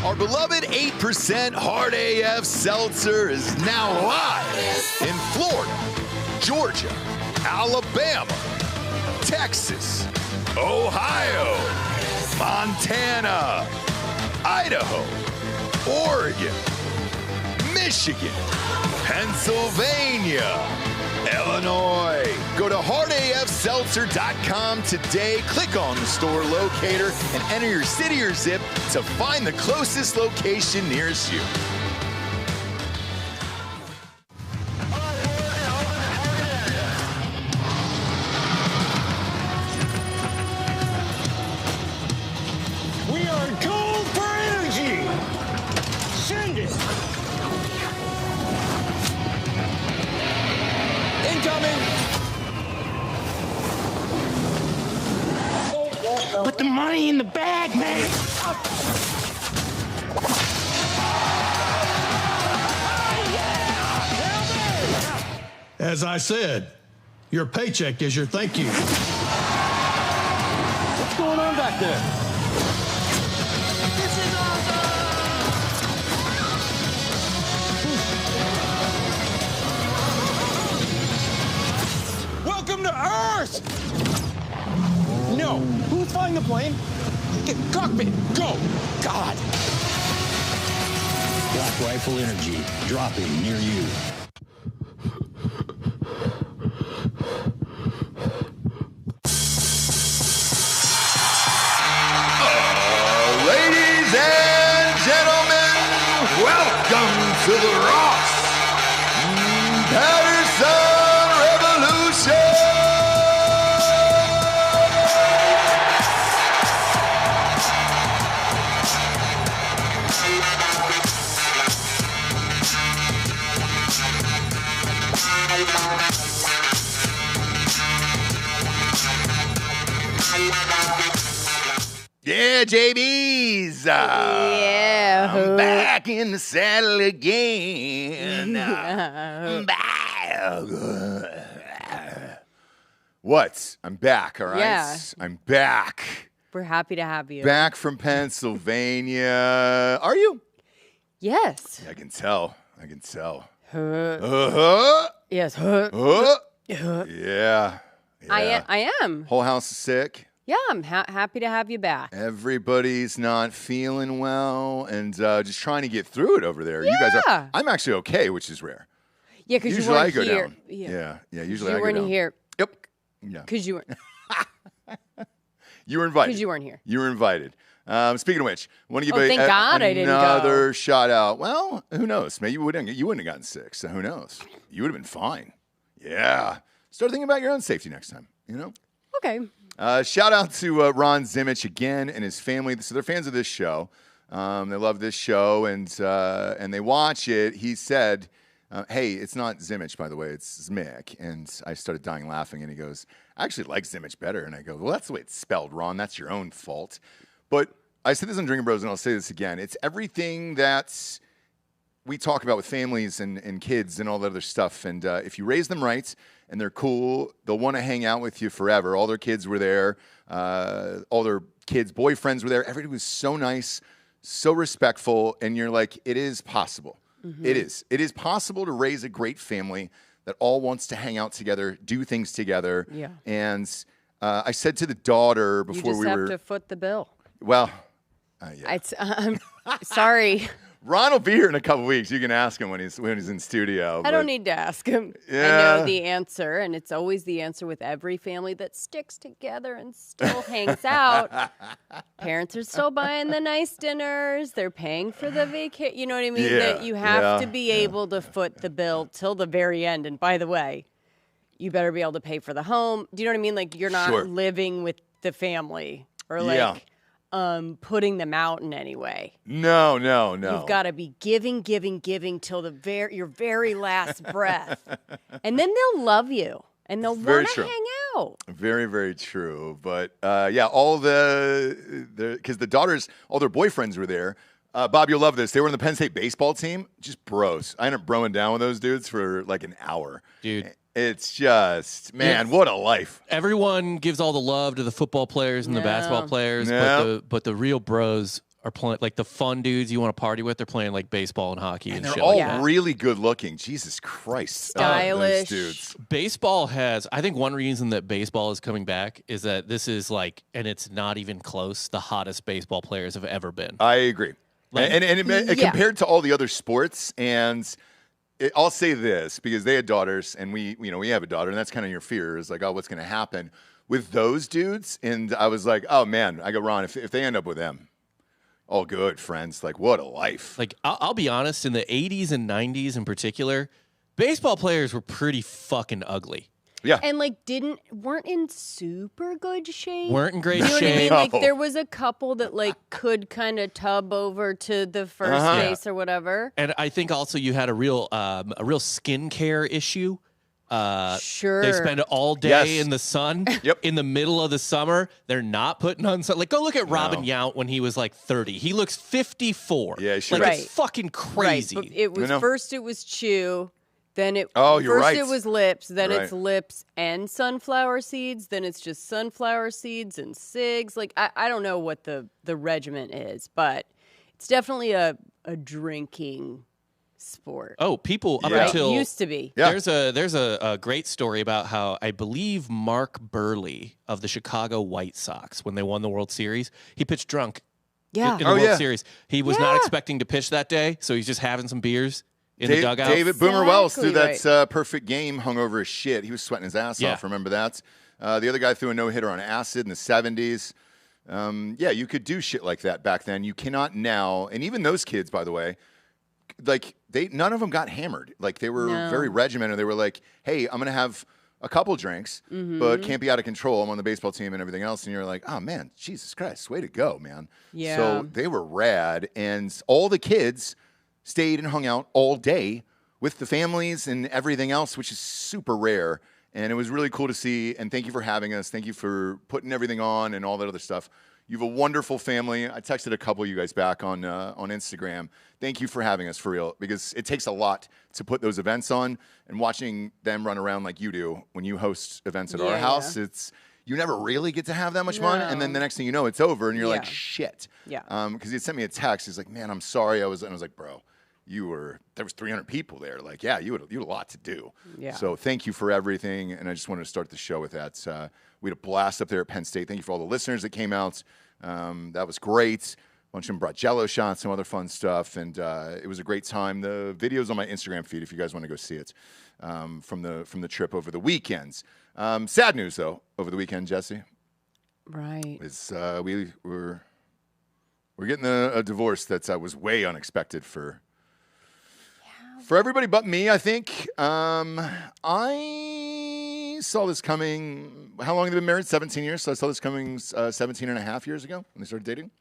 Our beloved 8% Hard AF Seltzer is now live in Florida, Georgia, Alabama, Texas, Ohio, Montana, Idaho, Oregon, Michigan, Pennsylvania, Illinois. Go to hardafseltzer.com today, click on the store locator, and enter your city or zip to find the closest location nearest you. We are cold for energy. Send it. Incoming. Put the money in the bag, man. As I said, your paycheck is your thank you. What's going on back there? This is awesome! Welcome to Earth! No. Who's flying the plane? Get cockpit. Go. God. Black Rifle Energy, dropping near you. Ladies and gentlemen, welcome to the Ross Patterson Revolution! Yeah, JB's. Yeah. I'm back in the saddle again. I'm back. What? I'm back, all right? Yeah. I'm back. We're happy to have you. Back from Pennsylvania. Are you? Yes. I can tell. I can tell. Yes. Yeah. I am. Whole house is sick. Yeah, I'm happy to have you back. Everybody's not feeling well and just trying to get through it over there. You guys are. I'm actually okay, which is rare. Yeah, because you Usually weren't I go here. down. Yeah. Usually you I go weren't down. here. Yep. Yeah. Because you weren't. You were invited. Because you weren't here. You were invited. Speaking of which, want to give thank God I didn't go. another shout out. Well, who knows? Maybe you wouldn't have gotten sick. So who knows? You would have been fine. Yeah. Start thinking about your own safety next time. You know. Okay. Shout out to Ron Zimmich again and his family. So they're fans of this show. They love this show and they watch it. He said, hey, it's not Zimmich, by the way. It's Zmick. And I started dying laughing. And he goes, I actually like Zimmich better. And I go, well, that's the way it's spelled, Ron. That's your own fault. But I said this on Drinkin' Bros, and I'll say this again. It's everything that we talk about with families and kids and all that other stuff. And if you raise them right, and they're cool, they'll want to hang out with you forever. All their kids were there. All their kids' boyfriends were there. Everybody was so nice, so respectful. And you're like, it is possible. Mm-hmm. It is. It is possible to raise a great family that all wants to hang out together, do things together. Yeah. And I said to the daughter before you just have to foot the bill. Well, yeah. I'm sorry. Ron will be here in a couple weeks. You can ask him when he's in studio. I don't need to ask him. Yeah. I know the answer, and it's always the answer with every family that sticks together and still hangs out. Parents are still buying the nice dinners. They're paying for the vacation. You know what I mean? Yeah, That you have to be able to foot the bill till the very end. And by the way, you better be able to pay for the home. Do you know what I mean? Like you're not living with the family or like putting them out in any way. No. You've got to be giving till your very last breath. And then they'll love you and they'll want to hang out. Very, very true. But all because the daughters, all their boyfriends were there. Bob, you'll love this. They were on the Penn State baseball team. Just bros. I ended up broing down with those dudes for like an hour. Dude. It's just, man, what a life. Everyone gives all the love to the football players and the basketball players, but the real bros are playing, like the fun dudes you want to party with, they're playing like baseball and hockey and they're shit. all really good looking. Jesus Christ. Stylish. Those dudes. Baseball has, I think one reason that baseball is coming back is that this is like, and it's not even close, the hottest baseball players have ever been. I agree. And compared to all the other sports, and I'll say this because they had daughters, and we have a daughter, and that's kind of your fear is like, oh, what's going to happen with those dudes? And I was like, oh man, I go, Ron, if they end up with them, all good, friends. Like, what a life. Like, I'll be honest, in the 80s and 90s in particular, baseball players were pretty fucking ugly. Yeah. And like weren't in super good shape. Weren't in great You know what I shape. mean? Like there was a couple that like could kind of tub over to the first base or whatever. And I think also you had a real skincare issue. Sure. They spend all day in the sun. Yep. In the middle of the summer, they're not putting on sun. Like, go look at Robin Yount when he was like 30. He looks 54. Yeah, sure. Like, Right. it's fucking crazy. Right. But it was first it was chew, then it you're first right. it was lips, then You're it's right. lips and sunflower seeds, then it's just sunflower seeds and cigs. Like I don't know what the regimen is, but it's definitely a drinking sport. Oh, people up Yeah. until Used to be. Yeah. There's a great story about how I believe Mark Burley of the Chicago White Sox, when they won the World Series, he pitched drunk Yeah. in the World Series. He was not expecting to pitch that day, so he's just having some beers in the dugout. David Boomer Wells threw Exactly that perfect game hungover as shit. He was sweating his ass off. Remember that? The other guy threw a no-hitter on acid in the 70s. You could do shit like that back then. You cannot now. And even those kids, by the way, like none of them got hammered. Like they were very regimented. They were like, hey, I'm going to have a couple drinks, but can't be out of control. I'm on the baseball team and everything else. And you're like, oh man, Jesus Christ, way to go, man. Yeah. So they were rad. And all the kids stayed and hung out all day with the families and everything else, which is super rare. And it was really cool to see. And thank you for having us. Thank you for putting everything on and all that other stuff. You have a wonderful family. I texted a couple of you guys back on Instagram. Thank you for having us, for real, because it takes a lot to put those events on. And watching them run around like you do when you host events at our house, it's you never really get to have that much fun. And then the next thing you know, it's over, and you're like, shit. Yeah. Because he sent me a text. He's like, man, I'm sorry. I was like, bro, there was 300 people there. Like, yeah, you had a lot to do. Yeah. So thank you for everything. And I just wanted to start the show with that. We had a blast up there at Penn State. Thank you for all the listeners that came out. That was great. A bunch of them brought Jell-O shots, some other fun stuff. And it was a great time. The video's on my Instagram feed if you guys want to go see it from the trip over the weekends. Sad news, though, over the weekend, Jesse. Right. Is we're getting a divorce that was way unexpected for everybody but me, I think. I saw this coming. How long have they been married? 17 years. So I saw this coming 17 and a half years ago when they started dating.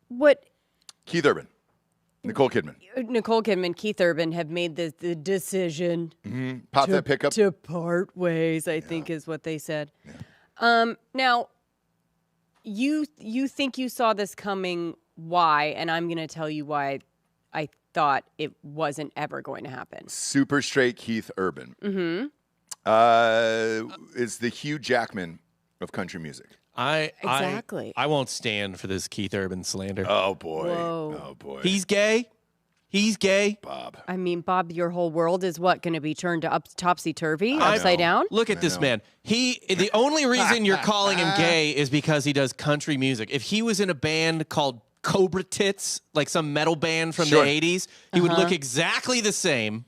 What? Keith Urban, Nicole Kidman. Nicole Kidman, Keith Urban have made the decision Pop that pickup. to part ways, I think is what they said. Yeah. Now, you think you saw this coming. Why? And I'm going to tell you why I thought it wasn't ever going to happen. Super straight Keith Urban. Is the Hugh Jackman of country music. Exactly. I won't stand for this Keith Urban slander. Oh boy. Whoa. Oh boy. He's gay. He's gay. Bob. I mean, Bob, your whole world is what, going to be turned topsy-turvy, I upside know. down? Look at this man. The only reason you're calling him gay is because he does country music. If he was in a band called Cobra Tits, like some metal band from Sure. the 80s, he would look exactly the same.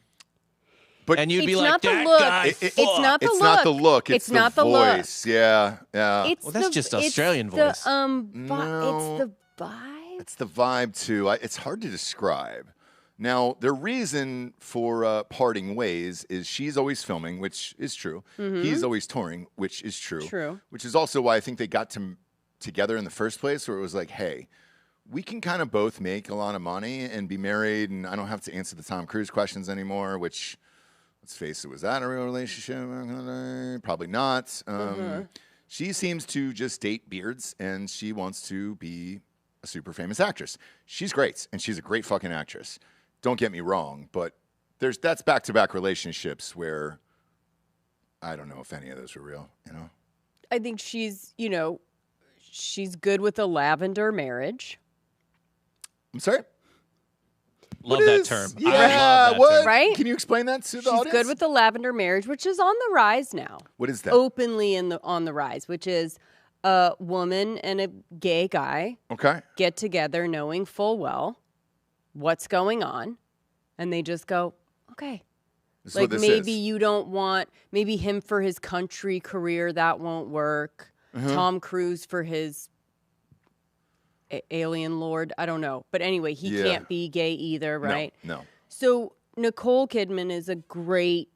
But And you'd It's be not like, the that look. guy. It's not the it's look. not the look. It's not the the look. voice. Yeah. It's Well, that's just it's Australian the, voice. No. It's the vibe. It's the vibe too. It's hard to describe. Now, the reason for parting ways is she's always filming, which is true. He's always touring, which is true. True. Which is also why I think they got together in the first place, where it was like, hey, we can kind of both make a lot of money and be married, and I don't have to answer the Tom Cruise questions anymore, which, let's face it, was that a real relationship? Probably not. She seems to just date beards, and she wants to be a super famous actress. She's great, and she's a great fucking actress. Don't get me wrong, but that's back-to-back relationships where I don't know if any of those were real, you know? I think she's good with a lavender marriage. I'm sorry? Love that term. Yeah, I love that what? term. Right? Can you explain that to the She's audience? good with the lavender marriage, which is on the rise now. What is that? Openly on the rise, which is a woman and a gay guy get together knowing full well what's going on, and they just go, okay. This Like, is what this maybe is. you don't want, maybe him for his country career, that won't work. Tom Cruise for his alien lord, I don't know. But anyway, he can't be gay either, right? No. So Nicole Kidman is a great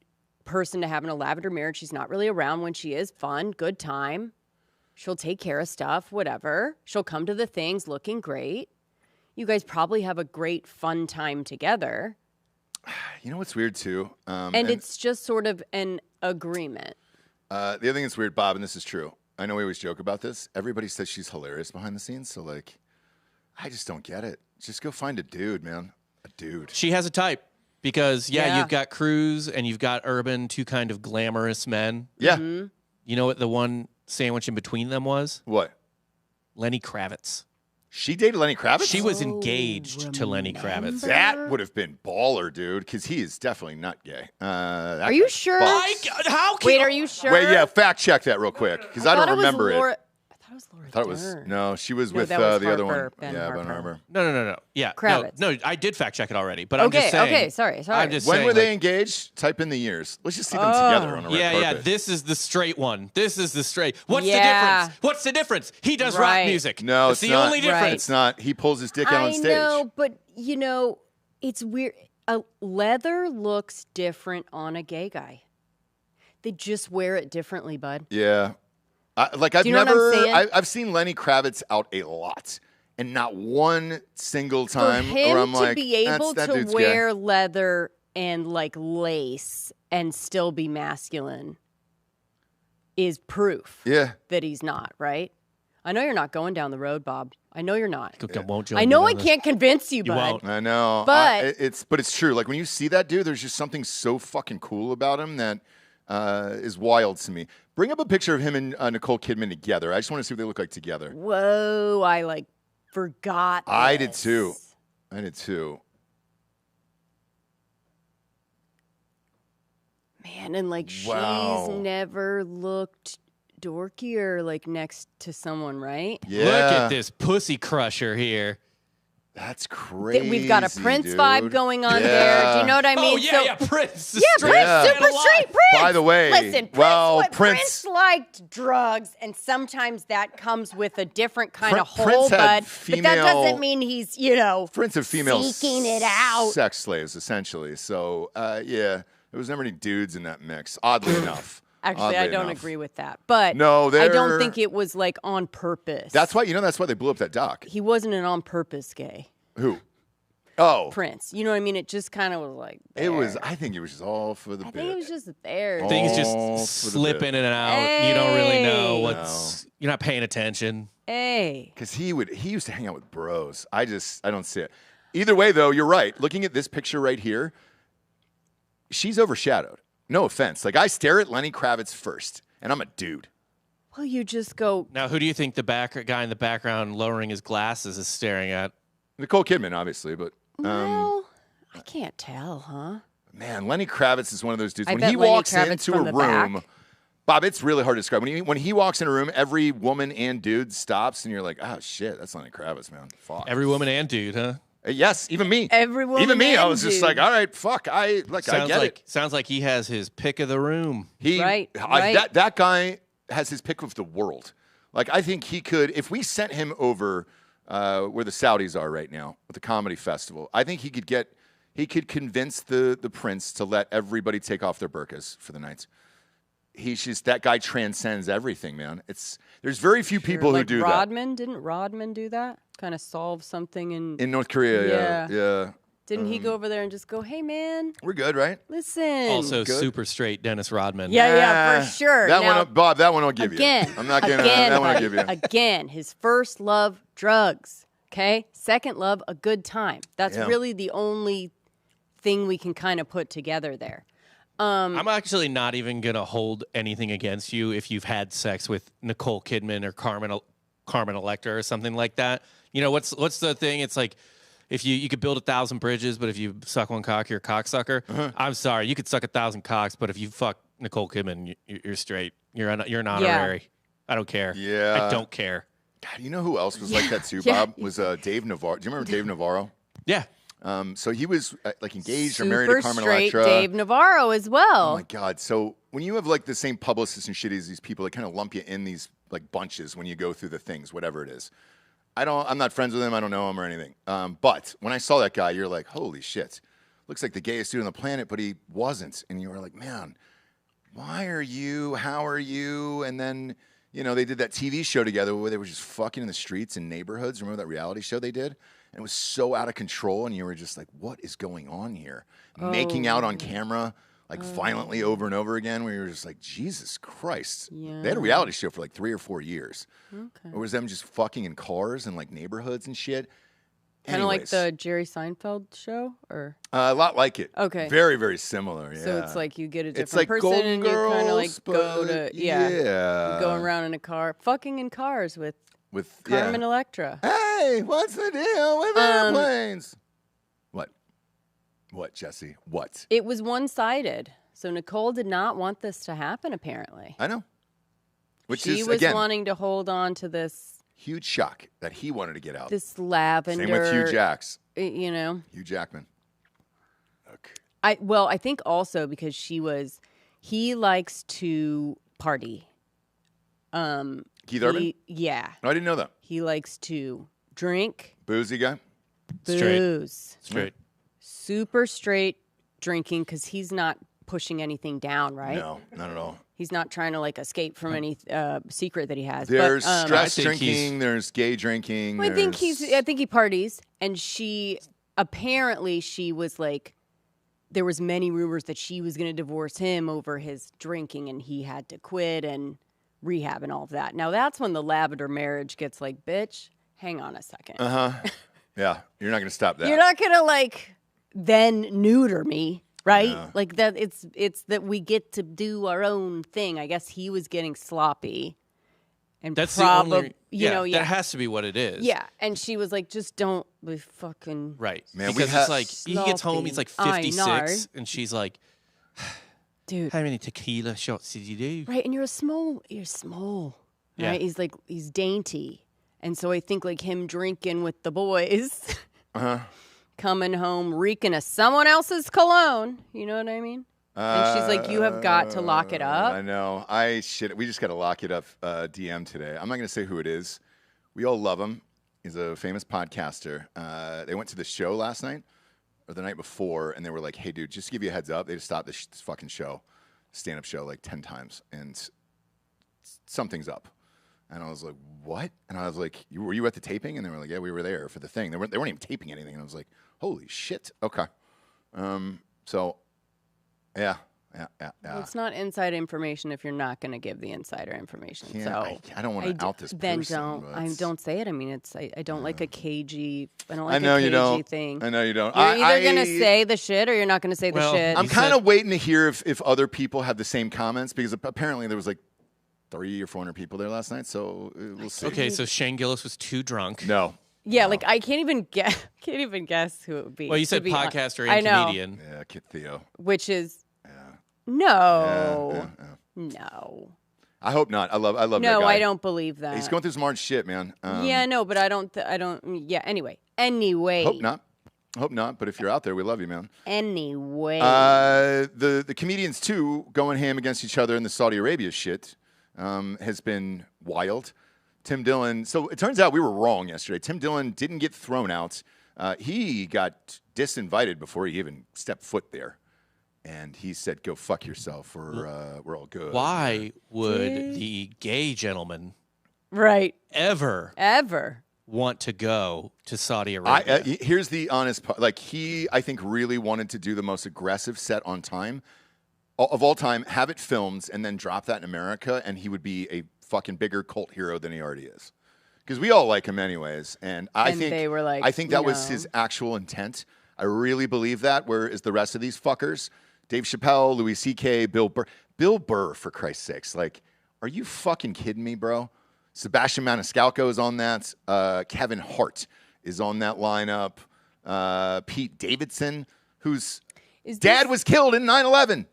person to have in a lavender marriage. She's not really around when she is. Fun, good time. She'll take care of stuff, whatever. She'll come to the things looking great. You guys probably have a great fun time together. You know what's weird, too? And it's just sort of an agreement. The other thing that's weird, Bob, and this is true. I know we always joke about this. Everybody says she's hilarious behind the scenes. So, like, I just don't get it. Just go find a dude, man. A dude. She has a type because, Yeah. you've got Cruise and you've got Urban, two kind of glamorous men. Yeah. You know what the one sandwich in between them was? What? Lenny Kravitz. She dated Lenny Kravitz? She was engaged to Lenny Kravitz. That would have been baller, dude, because he is definitely not gay. Are you sure? How can Wait, are you sure? Wait, yeah, fact check that real quick, because I don't remember it. I thought it was Laura I thought it was Dern. no. She was No, with that was the other Harper, one. Ben Yeah, Ben Harper. Harper. No. Yeah. Kravitz. No, I did fact check it already, but I'm just saying. Okay, sorry. I'm just When saying, were they like, engaged? Type in the years. Let's just see them together on a red Yeah. carpet. This is the straight one. This is the straight. What's the Yeah. difference? What's the difference? He does Right. rock music. No, it's it's the not. only Right. difference. It's not. He pulls his dick out on I stage. know, but it's weird. Leather looks different on a gay guy. They just wear it differently, bud. Yeah. I've you know what I'm never. saying? I've seen Lenny Kravitz out a lot, and not one single For time him where I'm to like, be able that to dude's wear gay. leather and like lace and still be masculine is proof Yeah. that he's not, right? I know you're not going down the road, Bob. I know you're not. Won't join I me know I on this. can't convince you, bud. won't. I know, But- it's true. Like when you see that dude, there's just something so fucking cool about him that is wild to me. Bring up a picture of him and Nicole Kidman together. I just want to see what they look like together. Whoa, I forgot. I did this. too. I did too. Man, and Wow. she's never looked dorkier next to someone, right? Yeah. Look at this pussy crusher here. That's crazy. We've got a Prince dude. vibe going on Yeah. there. Do you know what I mean? Oh, yeah, Prince. Yeah, Prince, Yeah. super straight Prince. By the way, Listen, well, Prince liked drugs, and sometimes that comes with a different kind of Prince hole, had bud. But that doesn't female- mean he's, Prince of female seeking it out. sex slaves, essentially. So, yeah, there was never any dudes in that mix, oddly enough. Actually, Oddly I don't enough. agree with that. But No, I don't they're- think it was on purpose. That's why they blew up that doc. He wasn't an on purpose gay. Who? Oh, Prince. You know what I mean? It just kind of was like it was. there. I think it was just all for the I bit. think it was just there. Things All just for the slip bit. in and out. You don't really know Hey. what's. You're not paying attention. Hey. Because he used to hang out with bros. I don't see it. Either way, though, you're right. Looking at this picture right here, she's overshadowed. No offense. I stare at Lenny Kravitz first, and I'm a dude. Well, you just go, Now, who do you think the guy in the background lowering his glasses is staring at? Nicole Kidman, obviously, but well, I can't tell, huh? man, Lenny Kravitz is one of those dudes. I When bet he Lenny walks Kravitz into from a the room, back. Bob, it's really hard to describe. When he walks in a room, every woman and dude stops, and you're like, oh shit, that's Lenny Kravitz, man. Fuck. Every woman and dude, huh? Yes, even me. Every woman Even me. I and was just dude. like, all right, fuck. I get it. Sounds like he has his pick of the room. Right. That guy has his pick of the world. I think he could, if we sent him over where the Saudis are right now with the comedy festival, I think he could convince the prince to let everybody take off their burqas for the night. That guy transcends everything, man. There's very few people who do Rodman, didn't Rodman do that? Kind of solve something that. In North Korea, yeah. Didn't he go over there and just go, hey, man, We're good, right? listen. Also, Good. super straight Dennis Rodman. Yeah, for sure. That Now, one, Bob, that one I'll give again, you. I'm not going to, again, that one I'll buddy, give you. Again, his first love, drugs. Okay? Second love, a good time. That's Yeah. really the only thing we can kind of put together there. I'm actually not even going to hold anything against you if you've had sex with Nicole Kidman or Carmen Electra or something like that. You know, what's the thing? It's like, if you could build 1,000 bridges, but if you suck one cock, you're a cocksucker. I'm sorry, you could suck 1,000 cocks, but if you fuck Nicole Kidman, you're straight. You're an honorary. Yeah. I don't care. Yeah, I don't care. God, you know who else was like that too, Bob? Was Dave Navarro. Do you remember Dave Navarro? Yeah. So he was like engaged Super or married to Carmen straight Electra. Dave Navarro as well. Oh my God! So when you have like the same publicists and shit as these people, they kind of lump you in these like bunches when you go through the things, whatever it is. I'm not friends with him. I don't know him or anything. But when I saw that guy, you're like, holy shit! Looks like the gayest dude on the planet, but he wasn't. And you were like, man, why are you? How are you? And then they did that TV show together where they were just fucking in the streets and neighborhoods. Remember that reality show they did? And it was so out of control, and you were just like, what is going on here? Making out on camera, like violently over and over again, where you were just like, Jesus Christ. Yeah. They had a reality show for like 3 or 4 years. Okay. It was them just fucking in cars and like neighborhoods and shit. Kind of like the Jerry Seinfeld show? Or a lot like it. Okay. Very, very similar, yeah. So it's like you get a different it's like person Golden and Girls, you kind of like go to, yeah. You're going around in a car, fucking in cars with Carmen Electra. Hey, what's the deal with airplanes? What, Jesse? What? It was one-sided. So Nicole did not want this to happen, apparently. I know. She was wanting to hold on to this. Huge shock that he wanted to get out. This lavender. Same with Hugh Jacks. Hugh Jackman. Okay. I think also because he likes to party. Keith Urban? Yeah. No, I didn't know that. He likes to drink. Boozy guy? Booze. Straight. Super straight drinking because he's not pushing anything down, right? No, not at all. He's not trying to like escape from any secret that he has. There's stress drinking. There's gay drinking. Well, I think he parties, and she was like, there was many rumors that she was going to divorce him over his drinking, and he had to quit and rehab and all of that. Now that's when the lavender marriage gets like, bitch, hang on a second. Yeah, you're not going to stop that. You're not going to like then neuter me. Right? Yeah. Like that it's that we get to do our own thing. I guess he was getting sloppy. And that's the only that has to be what it is. Yeah. And she was like, just don't be fucking right. Man, because it's like he gets home, he's like 56, and she's like, dude, how many tequila shots did you do? Right, and you're small. Yeah. Right? He's dainty. And so I think like him drinking with the boys. Coming home reeking of someone else's cologne. You know what I mean? And she's like, you have got to lock it up. I know. We just got to lock it up DM today. I'm not going to say who it is. We all love him. He's a famous podcaster. They went to the show last night or the night before, and they were like, hey, dude, just to give you a heads up, they just stopped this fucking show, stand-up show, like 10 times, and something's up. And I was like, what? And I was like, were you at the taping? And they were like, yeah, we were there for the thing. They weren't even taping anything. And I was like, holy shit. Okay. So, yeah. Well, it's not inside information if you're not going to give the insider information. Yeah, so I don't want to out this then person. Then don't say it. I mean, I don't like a cagey. I don't like I know a you cagey don't. thing. I know you don't. You're either going to say the shit or you're not going to say the shit. I'm kind of waiting to hear if other people have the same comments because apparently there was like 300 or 400 people there last night, so we'll see. Okay, so Shane Gillis was too drunk. No. Yeah, like I can't even guess who it would be. Well, you said podcaster and comedian. Yeah, Kit Theo. Which is no. I hope not. I love that guy. No, I don't believe that. He's going through some hard shit, man. Yeah, no, but I don't. Yeah. Anyway. Hope not. But if you're out there, we love you, man. Anyway. The comedians too going ham against each other in the Saudi Arabia shit has been wild. Tim Dillon. So it turns out we were wrong yesterday. Tim Dillon didn't get thrown out. He got disinvited before he even stepped foot there. And he said, go fuck yourself. We're all good. Why would the gay gentleman ever want to go to Saudi Arabia? Here's the honest part. Like, he, I think, really wanted to do the most aggressive set on time of all time, have it filmed, and then drop that in America, and he would be a fucking bigger cult hero than he already is. Because we all like him anyways. And I think they were like, I think that was his actual intent. I really believe that, whereas the rest of these fuckers, Dave Chappelle, Louis C.K., Bill Burr, for Christ's sakes. Like, are you fucking kidding me, bro? Sebastian Maniscalco is on that. Kevin Hart is on that lineup. Pete Davidson, whose dad was killed in 9/11.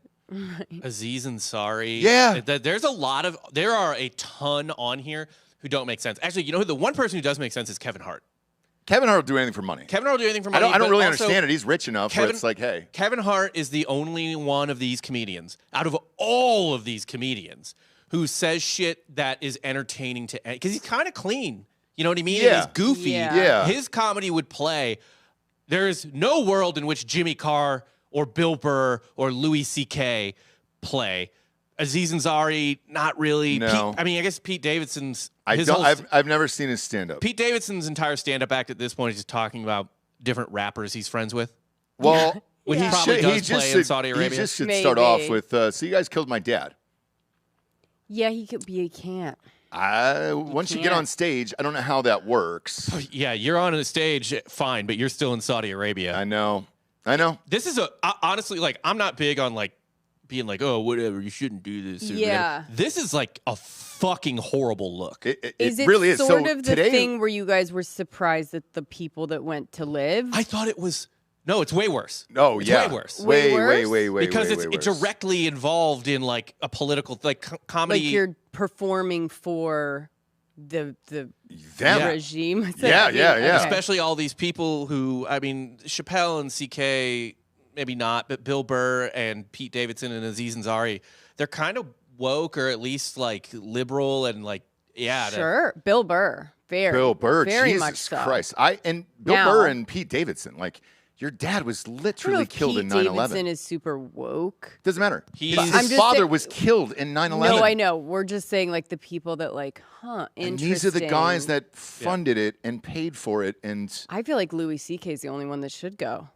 Aziz Ansari. Yeah. There are a ton on here who don't make sense. Actually, you know who the one person who does make sense is Kevin Hart. Kevin Hart will do anything for money. Kevin Hart will do anything for money. I don't really understand it. He's rich enough where it's like, hey. Kevin Hart is the only one of these comedians, out of all of these comedians, who says shit that is entertaining to, because he's kind of clean. You know what I mean? Yeah. He's goofy. Yeah. His comedy would play. There is no world in which Jimmy Carr or Bill Burr or Louis C.K. play. Aziz Ansari, not really. No. I guess Pete Davidson's. I've never seen his stand-up. Pete Davidson's entire stand-up act at this point is just talking about different rappers he's friends with. Well, When he probably does play in Saudi Arabia. He just should start off with, so you guys killed my dad. Yeah, he could be. He can't. Once you get on stage, I don't know how that works. Yeah, you're on a stage, fine, but you're still in Saudi Arabia. I know. This is honestly, like, I'm not big on, like, being like, oh, whatever, you shouldn't do this. Yeah. This is like a fucking horrible look. It really is. Sort so of the today, thing where you guys were surprised at the people that went to live? I thought it was. No, it's way worse. Oh, It's yeah. way worse. Way Because way it's worse. directly involved in, like, a political, like, comedy. Like you're performing for the Them. regime. Yeah. Okay. Especially all these people who, Chappelle and CK, maybe not, but Bill Burr and Pete Davidson and Aziz Ansari, they're kind of woke or at least, like, liberal and, like, yeah. Sure. Bill Burr. Very Jesus much so. Christ. Bill Burr and Pete Davidson, like, your dad was literally killed in 9/11. Pete Davidson is super woke. Doesn't matter. He's- But I'm his just father saying- was killed in 9/11. No, I know. We're just saying, like, the people that, like, interesting. And these are the guys that funded it and paid for it. And I feel like Louis C.K. is the only one that should go.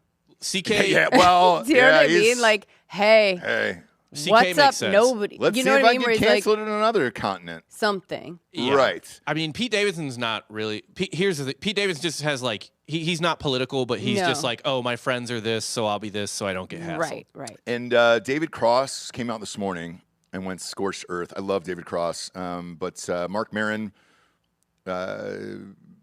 CK, yeah, well, Do you know what I he's- mean? Like, hey, hey, CK what's makes up? sense. Nobody. let's you see know if what I I mean? can Where he's like cancel it in another continent. something. Yeah. Right. Pete Davidson's not really. Here's the thing. Pete Davidson just has, like, he's not political, but he's No. just like, oh, my friends are this, so I'll be this, so I don't get hassled. Right. And David Cross came out this morning and went scorched earth. I love David Cross. But Mark Maron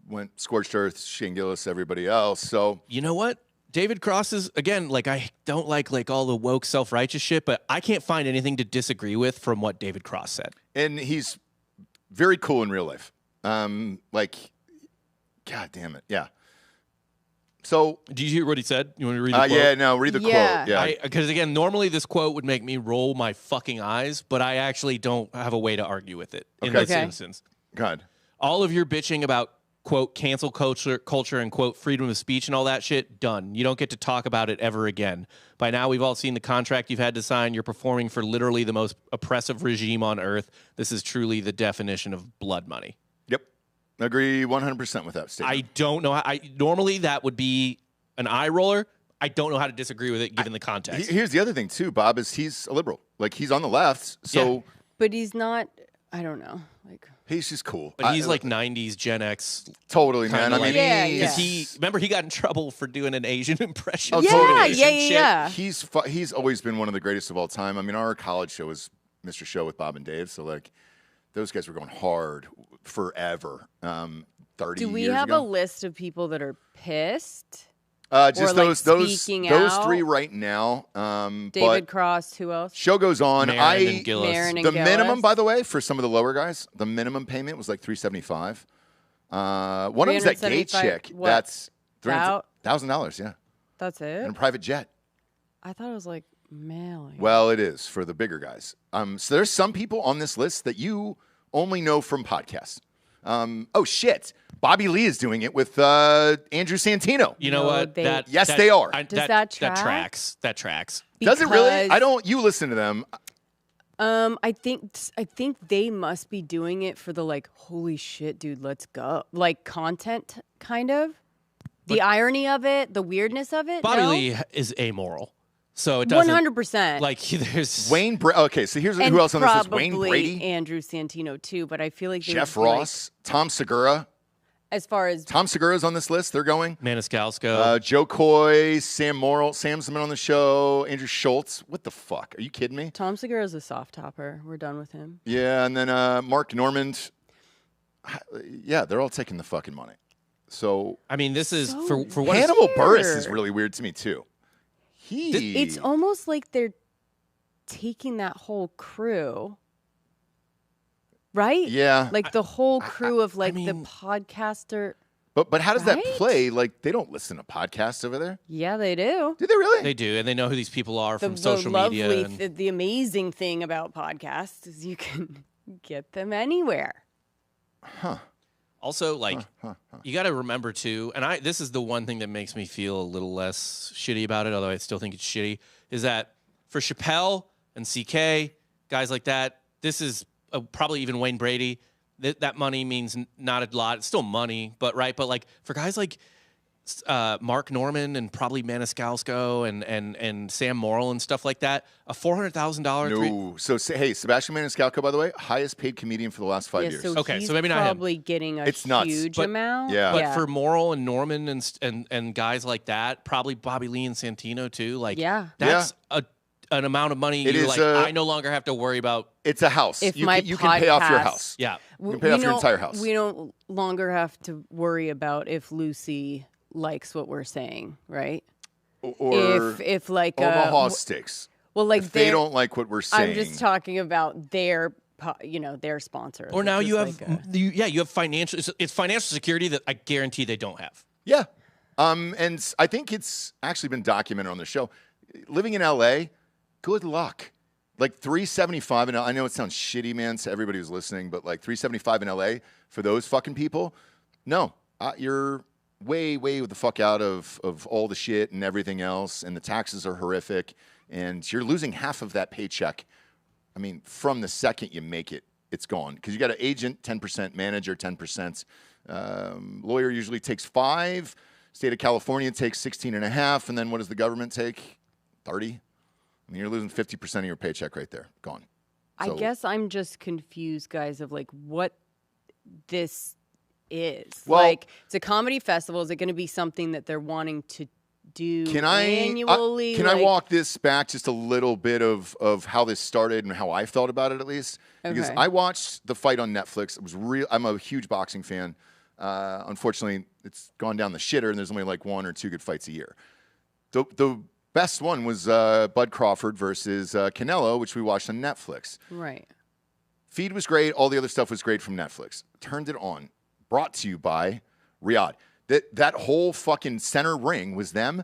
went scorched earth, Shane Gillis, everybody else. So You know what? David Cross is, again, like, I don't like all the woke self-righteous shit, but I can't find anything to disagree with from what David Cross said. and he's very cool in real life. Like, God damn it. Yeah. So, Do you hear what he said? You want to read the quote? yeah, no, read the Yeah. quote. Yeah. Because, again, normally this quote would make me roll my fucking eyes, but I actually don't have a way to argue with it in this Okay. instance. God. All of your bitching about, quote, cancel culture and, quote, freedom of speech and all that shit, done. You don't get to talk about it ever again. By now, we've all seen the contract you've had to sign. You're performing for literally the most oppressive regime on earth. This is truly the definition of blood money. Yep. Agree 100% with that statement. I don't know. Normally, that would be an eye roller. I don't know how to disagree with it given the context. Here's the other thing, too, Bob, is he's a liberal. Like, he's on the left, so Yeah. But he's not. I don't know. Like, he's just cool. But he's like 90s Gen X. Totally, man. I mean, Yeah, he's, Remember, he got in trouble for doing an Asian impression. Oh, yeah, totally. yeah. He's always been one of the greatest of all time. I mean, our college show was Mr. Show with Bob and Dave, so like those guys were going hard forever. 30 Do we years have ago. a list of people that are pissed? Just or, like, those speaking those out? three right now. David But Cross. Who else? show goes on. Marin and Gillis. Marin and The Gillis. minimum, by the way, for some of the lower guys, the minimum payment was like $375. One of them's that gay 375 chick. what? That's Thou- $1,000, yeah, That's it. and a private jet. I thought it was like mailing. Well, it is for the bigger guys. So there's some people on this list that you only know from podcasts. Oh shit, Bobby Lee is doing it with Andrew Santino. You know No, what? they- Yes, they are. Does that track? That tracks. Does it really? Because, I don't. You listen to them. I think they must be doing it for the like, holy shit, dude, let's go, like content kind of. The irony of it, the weirdness of it. Bobby no? Lee is amoral, so it doesn't. 100%. Like there's Wayne. Okay, so here's and who else on this list: probably Wayne Brady, Andrew Santino too. But I feel like they Jeff would be, like, Ross, Tom Segura. as far as Tom Segura's on this list. They're going. Maniscalco. Joe Coy, Sam Morrill. Sam's been on the show. Andrew Schultz. What the fuck? Are you kidding me? Tom Segura is a soft topper. We're done with him. Yeah, and then Mark Normand. Yeah, they're all taking the fucking money. So I mean, this is So for what Hannibal weird. Buress is really weird to me too. It's almost like they're taking that whole crew, right? Yeah. Like the whole crew of like the mean- podcaster. But how does that Right? play? Like they don't listen to podcasts over there. Yeah, they do. Do they really? they do, and they know who these people are The, from the social media. lovely, And, the amazing thing about podcasts is you can get them anywhere. Also, like, you got to remember too, and this is the one thing that makes me feel a little less shitty about it, although I still think it's shitty, is that for Chappelle and CK, guys like that, this is probably even Wayne Brady, that money means not a lot. It's still money, but like for guys like Mark Norman and probably Maniscalco and Sam Morrill and stuff like that, a $400,000. No. So hey, Sebastian Maniscalco, by the way, highest paid comedian for the last 5 Yeah, years. so Okay, he's so maybe not him. probably getting a It's nuts. huge But- amount. Yeah. But for Morrill and Norman and guys like that, probably Bobby Lee and Santino too. Like, Yeah. that's an amount of money It you're is, like, I no longer have to worry about. It's a house. If you my can pay off your podcast- house. Yeah. You can pay off your entire house. We don't longer have to worry about if Lucy likes what we're saying, right? Or if like Omaha Steaks. well, like If they they're- don't like what we're saying. I'm just talking about their their sponsors. Or now It's you just have, like you have financial. It's financial security that I guarantee they don't have. Yeah. And I think it's actually been documented on the show. Living in LA, good luck. Like 375, and I know it sounds shitty, man, to everybody who's listening, but like 375 in LA for those fucking people, no, you're way the fuck out of all the shit and everything else, and the taxes are horrific, and you're losing half of that paycheck. I mean, from the second you make it, it's gone. Because you got an agent, 10%, manager, 10%. Lawyer usually takes 5. State of California takes 16.5. And then what does the government take? 30. I mean, you're losing 50% of your paycheck right there. Gone. I So- guess I'm just confused, guys, of like what this is. Well- like, it's a comedy festival. Is it going to be something that they're wanting to do Can I annually? can I Like- walk this back just a little bit of how this started and how I felt about it at least? Because Okay. I watched the fight on Netflix. It was real. I'm a huge boxing fan. Unfortunately, it's gone down the shitter, and there's only like 1 or 2 good fights a year. The best one was Bud Crawford versus Canelo, which we watched on Netflix. Right. Feed was great. All the other stuff was great from Netflix. Turned it on. Brought to you by Riyadh. That whole fucking center ring was them.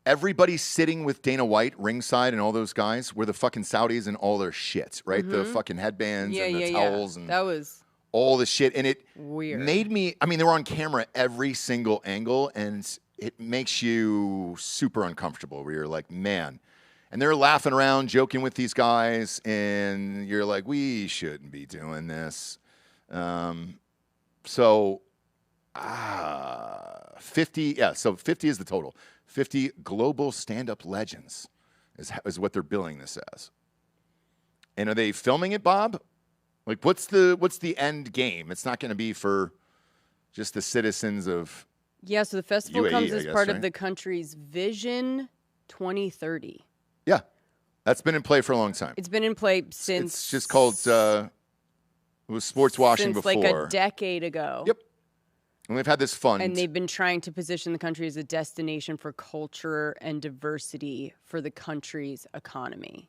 Everybody sitting with Dana White ringside and all those guys were the fucking Saudis and all their shit, right? The fucking headbands and the towels and that was all the shit. And it weird. made me, I mean, they were on camera every single angle, and it makes you super uncomfortable where you're like, man. And they're laughing around, joking with these guys, and you're like, we shouldn't be doing this. So 50, so 50 is the total. 50 global stand-up legends is what they're billing this as. And are they filming it, Bob? Like, what's the end game? It's not going to be for just the citizens of. Yeah, so the festival UAE, comes I as guess, part right? of the country's Vision 2030. Yeah, that's been in play for a long time. It's been in play since It's just called. It was sports washing since before. like a decade ago. Yep. And they've had this fund. And they've been trying to position the country as a destination for culture and diversity for the country's economy.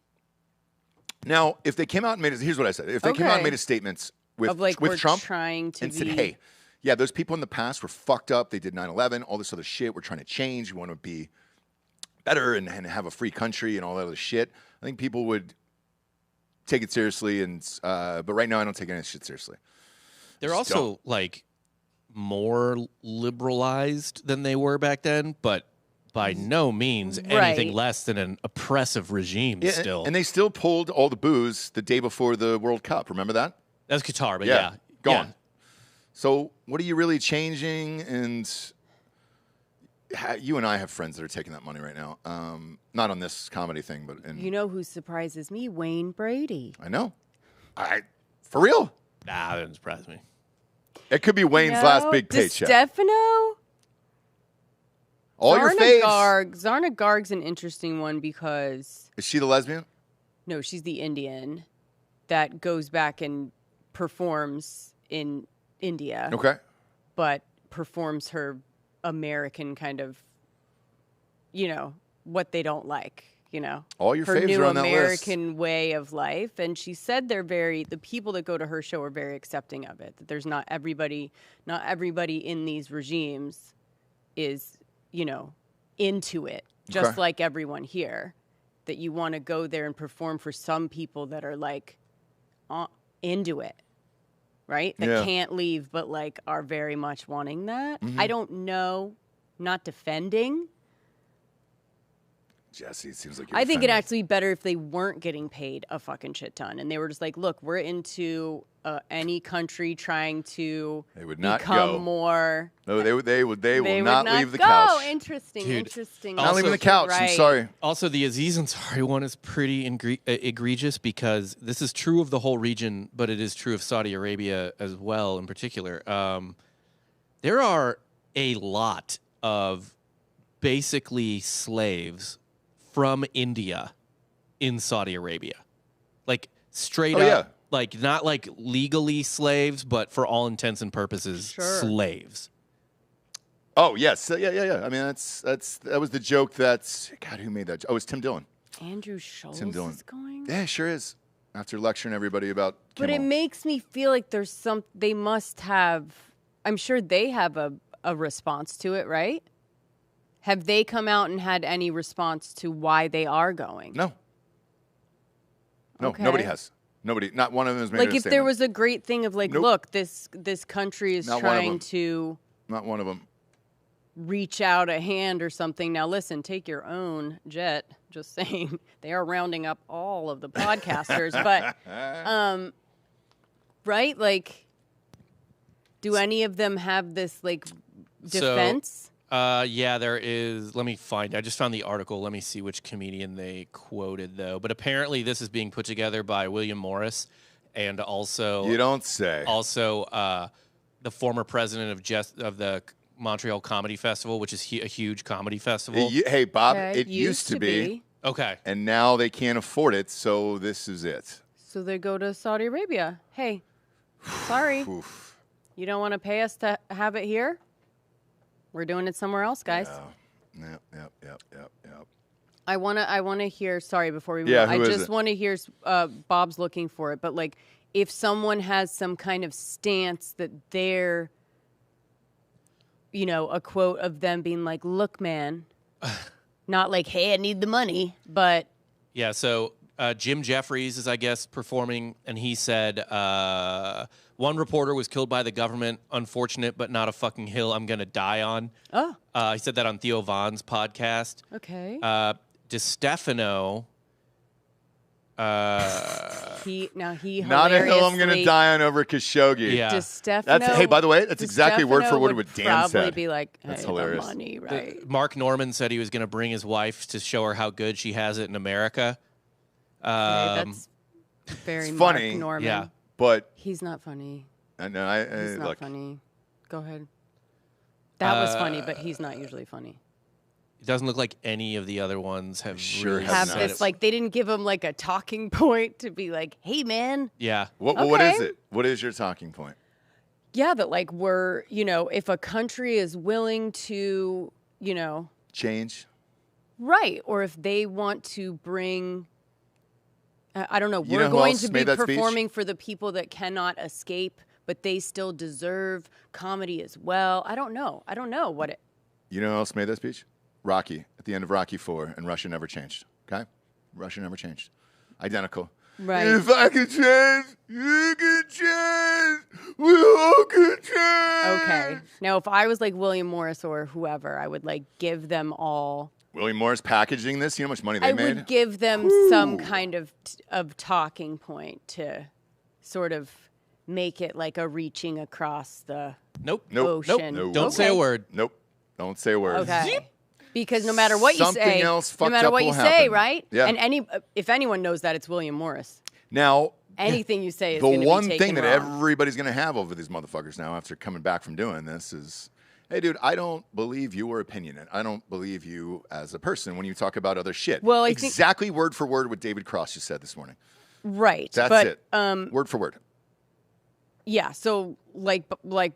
Now, if they came out and made here's what I said. If they came out and made a statement with Of like, with we're Trump trying to and said, be- hey, yeah, those people in the past were fucked up. They did 9/11, all this other shit. We're trying to change. We want to be better and have a free country and all that other shit. I think people would take it seriously. And but right now, I don't take any shit seriously. They're Just also don't. like more liberalized than they were back then, but by no means anything Right. less than an oppressive regime Yeah, still. and they still pulled all the booze the day before the World Cup. Remember that? That's Qatar, but yeah. gone. Yeah. So what are you really changing? And you and I have friends that are taking that money right now. Not on this comedy thing, but You know who surprises me? Wayne Brady. I know. For real. Nah, that doesn't surprise me. It could be Wayne's last big paycheck. Stefano? All your faves. Zarna Garg's an interesting one because Is she the lesbian? no, she's the Indian that goes back and performs in India, Okay. but performs her American kind of, what they don't like, All your her faves new are on that American way of life. And she said the people that go to her show are very accepting of it, that there's not everybody in these regimes is, into it, just like everyone here, that you want to go there and perform for some people that are like into it. Right? That can't leave, but like are very much wanting that. Mm-hmm. I don't know, not defending. Jesse, it seems like you're I think it'd defending. actually be better if they weren't getting paid a fucking shit ton. And they were just like, look, we're into any country trying to They would not become go. more. No, they will They not would leave the go. couch. Interesting, Dude, interesting. Not leaving the couch. I'm Right. sorry. Also, the Aziz Ansari one is pretty egregious because this is true of the whole region, but it is true of Saudi Arabia as well in particular. There are a lot of basically slaves from India in Saudi Arabia. Like straight up, like not like legally slaves, but for all intents and purposes, slaves. Oh yes, yeah. I mean, that was the joke. God, who made that? Oh, it was Tim Dillon. Andrew Schultz Tim Dillon. is going? Yeah, it sure is. After lecturing everybody about But it Kimmel. makes me feel like they must have, I'm sure they have a response to it, right? Have they come out and had any response to why they are going? No, Okay. nobody has. Nobody, not one of them has made Like a if there statement. was a great thing of like, Nope. look, this country is Not one of trying them. to Not one of them. reach out a hand or something. Now listen, take your own jet. Just saying, they are rounding up all of the podcasters, but right? Like, do any of them have this like defense? Yeah, there is. Let me find. I just found the article. Let me see which comedian they quoted, though. But apparently, this is being put together by William Morris, and also You don't say. Also, the former president of the Montreal Comedy Festival, which is a huge comedy festival. Hey, Bob, Okay, it used to be, Okay. and now they can't afford it, so this is it. So they go to Saudi Arabia. Hey, sorry, Oof. you don't want to pay us to have it here? We're doing it somewhere else, guys. Yep. I wanna hear. Sorry, before we move. Yeah, I who is just it? want to hear. Bob's looking for it, but like, if someone has some kind of stance that they're, a quote of them being like, "Look, man," not like, "Hey, I need the money," but Yeah, so Jim Jeffries is, I guess, performing, and he said, one reporter was killed by the government. Unfortunate, but not a fucking hill I'm going to die on. oh, He said that on Theo Von's podcast. okay. DeStefano. He Not a hill I'm going to hilariously- die on over Khashoggi. Yeah. DeStefano. Hey, by the way, that's exactly word for word would what Dan probably said. be like, hey, That's the hilarious. money, right? Mark Norman said he was going to bring his wife to show her how good she has it in America. That's very it's Mark funny, Norman. yeah. But He's not funny. I know, He's not look, funny. Go ahead. That was funny, but he's not usually funny. It doesn't look like any of the other ones have Sure really has Have not. said this it. like they didn't give him like a talking point to be like, hey man, Yeah. what Okay. is it? What is your talking point? yeah, that like we're if a country is willing to Change? right, or if they want to bring. I don't know. You We're know who going else to be made that speech? performing for the people that cannot escape, but they still deserve comedy as well. I don't know what it. You know who else made that speech? Rocky, at the end of Rocky IV, and Russia never changed. Okay? Russia never changed. Identical. Right. If I could change, you could change. We all could change. Okay. Now, if I was like William Morris or whoever, I would like give them all. William Morris packaging this. You know how much money they I made? would give them some kind of talking point to sort of make it like a reaching across the Nope. Nope. ocean. Nope. Don't say a Okay. word. Nope. Don't say a word. Okay. Because no matter what you Something say, else no fucked matter up what will you say, happen. right? Yeah. And if anyone knows that, it's William Morris. Now, Anything you say is the going to be one taken thing that wrong. everybody's going to have over these motherfuckers now after coming back from doing this is, hey, dude, I don't believe your opinion. And I don't believe you as a person when you talk about other shit. Well, I think- exactly word for word what David Cross just said this morning. Right. That's but, it. Word for word. Yeah, so like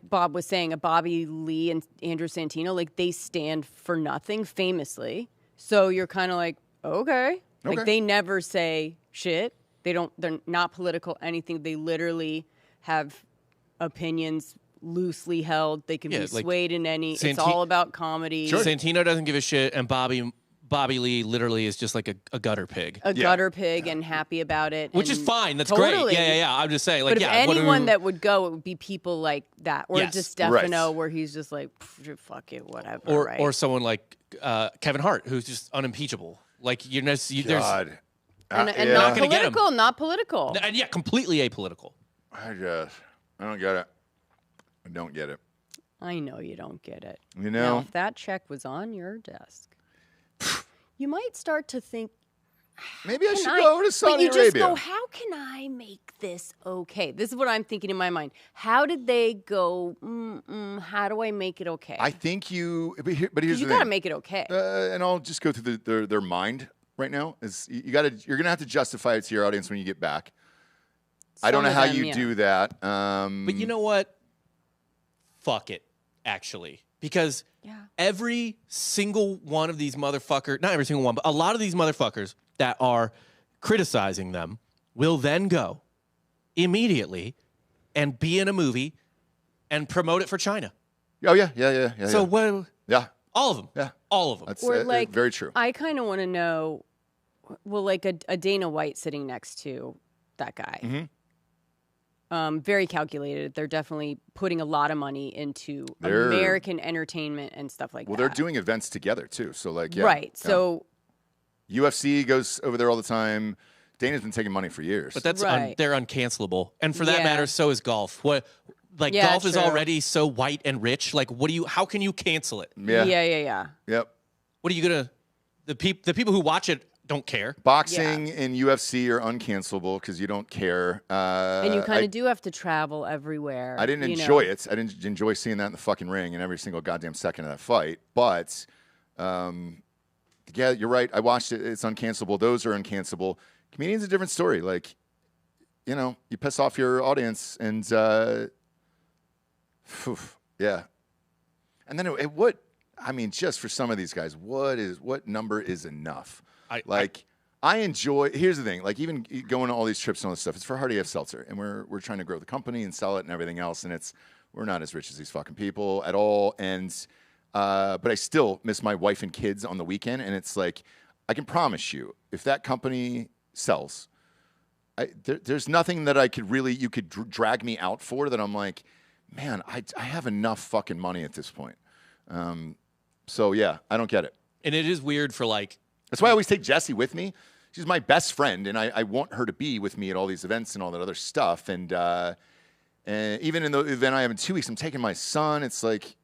Bob was saying, Bobby Lee and Andrew Santino, like they stand for nothing famously. So you're kind of like, okay. Like they never say shit. They're not political, anything. They literally have opinions loosely held. They can be swayed in any. It's all about comedy. Sure. Santino doesn't give a shit, and Bobby Lee literally is just like a gutter pig. Gutter pig and happy about it. Which is fine. That's great. Yeah. I'm just saying. Like, but if anyone that would go, it would be people like that. Or just Stefano, where he's just like, fuck it, whatever. Or someone like Kevin Hart, who's just unimpeachable. Like, there's... And not political, not political. And completely apolitical. I don't get it. I don't get it. I know you don't get it. You know? Now, if that check was on your desk, you might start to think, maybe I should go over to Saudi Arabia. But you just go, how can I make this okay? This is what I'm thinking in my mind. How did they go, how do I make it okay? I think but here's the thing. You got to make it okay. And I'll just go through their mind right now. You're going to have to justify it to your audience when you get back. I don't know how you do that. But you know what? Fuck it, actually. Because every single one of these motherfuckers, not every single one, but a lot of these motherfuckers that are criticizing them will then go immediately and be in a movie and promote it for China. Oh, yeah. So what? Yeah. All of them. Yeah. All of them. That's very true. I kind of want to know, well, like a Dana White sitting next to that guy. Mm-hmm. Very calculated. They're definitely putting a lot of money into American entertainment and stuff like that. Well, they're doing events together, too. So, like, Right. So UFC goes over there all the time. Dana's been taking money for years. But that's they're uncancelable. And for that matter, so is golf. Golf is already so white and rich. Like, how can you cancel it? Yeah. Yep. What are you going to... The people who watch it don't care. Boxing and UFC are uncancelable because you don't care. And you kind of do have to travel everywhere. I didn't enjoy it. I didn't enjoy seeing that in the fucking ring and every single goddamn second of that fight. But, yeah, you're right. I watched it. It's uncancelable. Those are uncancelable. Comedian's a different story. Like, you piss off your audience and, yeah. And then just for some of these guys, what number is enough? I enjoy. Here's the thing: like even going to all these trips and all this stuff, it's for Hardy F. Seltzer, and we're trying to grow the company and sell it and everything else. And we're not as rich as these fucking people at all. And but I still miss my wife and kids on the weekend. And it's like I can promise you, if that company sells, there's nothing that you could drag me out for that. I'm like, man, I have enough fucking money at this point. So yeah, I don't get it. And it is weird for like. That's why I always take Jessie with me. She's my best friend, and I want her to be with me at all these events and all that other stuff. And even in the event I have in 2 weeks, I'm taking my son. It's like,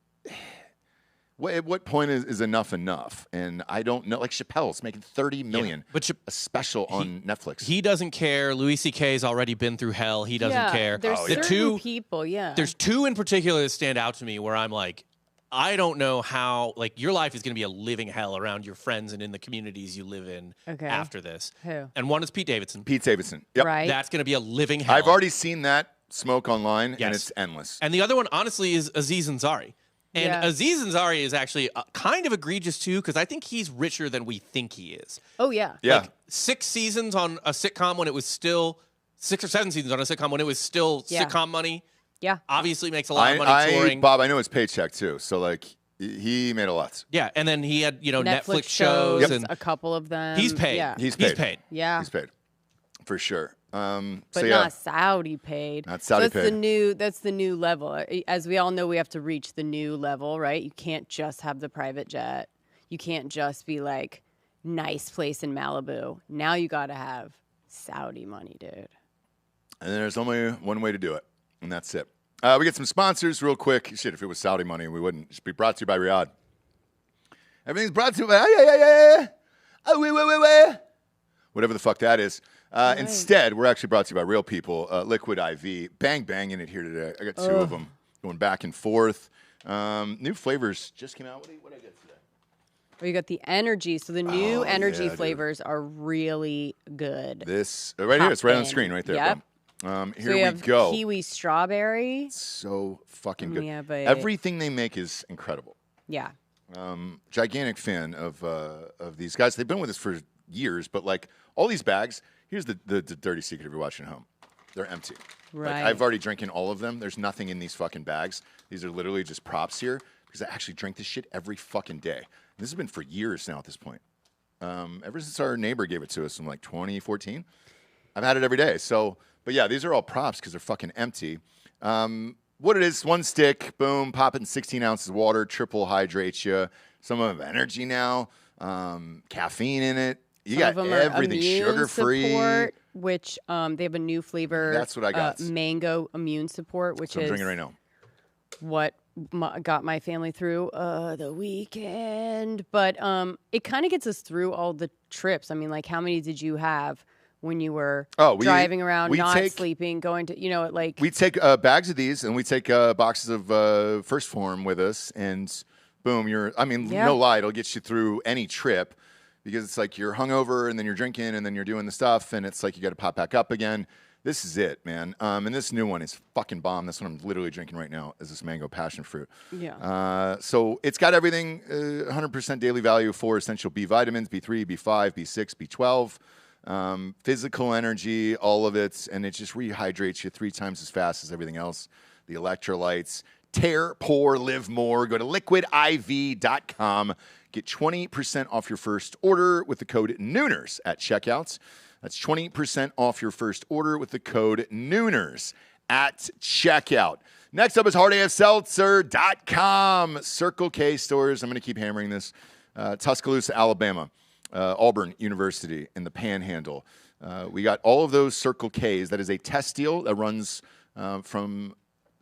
at what point is enough? And I don't know. Like Chappelle's making $30 million, but a special on Netflix. He doesn't care. Louis C.K.'s already been through hell. He doesn't care. There's certain people, There's two in particular that stand out to me where I'm like, I don't know how, like, your life is going to be a living hell around your friends and in the communities you live in after this. Who? And one is Pete Davidson. Yep. Right. That's going to be a living hell. I've already seen that smoke online, and it's endless. And the other one, honestly, is Aziz Ansari. And Aziz Ansari is actually kind of egregious, too, because I think he's richer than we think he is. Oh, yeah. Yeah. Like, 6 seasons on a sitcom when it was still, 6 or 7 seasons on a sitcom when it was still sitcom money. Yeah. Obviously makes a lot of money touring. Bob, I know his paycheck, too. So, like, he made a lot. Yeah, and then he had, Netflix shows and a couple of them. He's paid. Yeah. He's paid. Yeah. He's paid. For sure. But not Saudi paid. Not Saudi paid. That's the new level. As we all know, we have to reach the new level, right? You can't just have the private jet. You can't just be like, nice place in Malibu. Now you got to have Saudi money, dude. And there's only one way to do it, and that's it. We get some sponsors real quick. Shit, if it was Saudi money, we wouldn't. It should be brought to you by Riyadh. Everything's brought to you by whatever the fuck that is. Right. Instead, we're actually brought to you by real people. Liquid IV. Bang bang in it here today. I got 2 of them going back and forth. New flavors just came out. What did I get today? Well, you got the energy. So the new energy flavors are really good. This right here. It's right on the screen right there. Yep. Here we go. Kiwi strawberry. So fucking good. Yeah, everything they make is incredible. Yeah. Gigantic fan of these guys. They've been with us for years, but like all these bags, here's the dirty secret if you're watching at home. They're empty. Right. Like, I've already drinking all of them. There's nothing in these fucking bags. These are literally just props here because I actually drink this shit every fucking day. And this has been for years now at this point. Ever since our neighbor gave it to us in like 2014, I've had it every day. So, but yeah, these are all props because they're fucking empty. What it is, one stick, boom, pop it in 16 ounces of water, triple hydrates you. Some of them have energy now, caffeine in it. You got everything sugar-free. Which they have a new flavor. That's what I got. Mango immune support, which I'm drinking right now. What got my family through the weekend. But it kind of gets us through all the trips. I mean, like, how many did you have when you were driving around, sleeping, going to, like... We take bags of these, and we take boxes of First Form with us, and boom, no lie, it'll get you through any trip. Because it's like you're hungover, and then you're drinking, and then you're doing the stuff, and it's like you got to pop back up again. This is it, man. And this new one is fucking bomb. That's what I'm literally drinking right now, is this mango passion fruit. Yeah. So it's got everything, 100% daily value for essential B vitamins, B3, B5, B6, B12, physical energy, all of it, and it just rehydrates you 3 times as fast as everything else. The electrolytes. Tear, pour, live more. Go to liquidiv.com. Get 20% off your first order with the code Nooners at checkouts. That's 20% off your first order with the code Nooners at checkout. Next up is hardafseltzer.com. Circle K stores. I'm going to keep hammering this. Tuscaloosa, Alabama. Auburn University in the Panhandle. We got all of those Circle Ks. That is a test deal that runs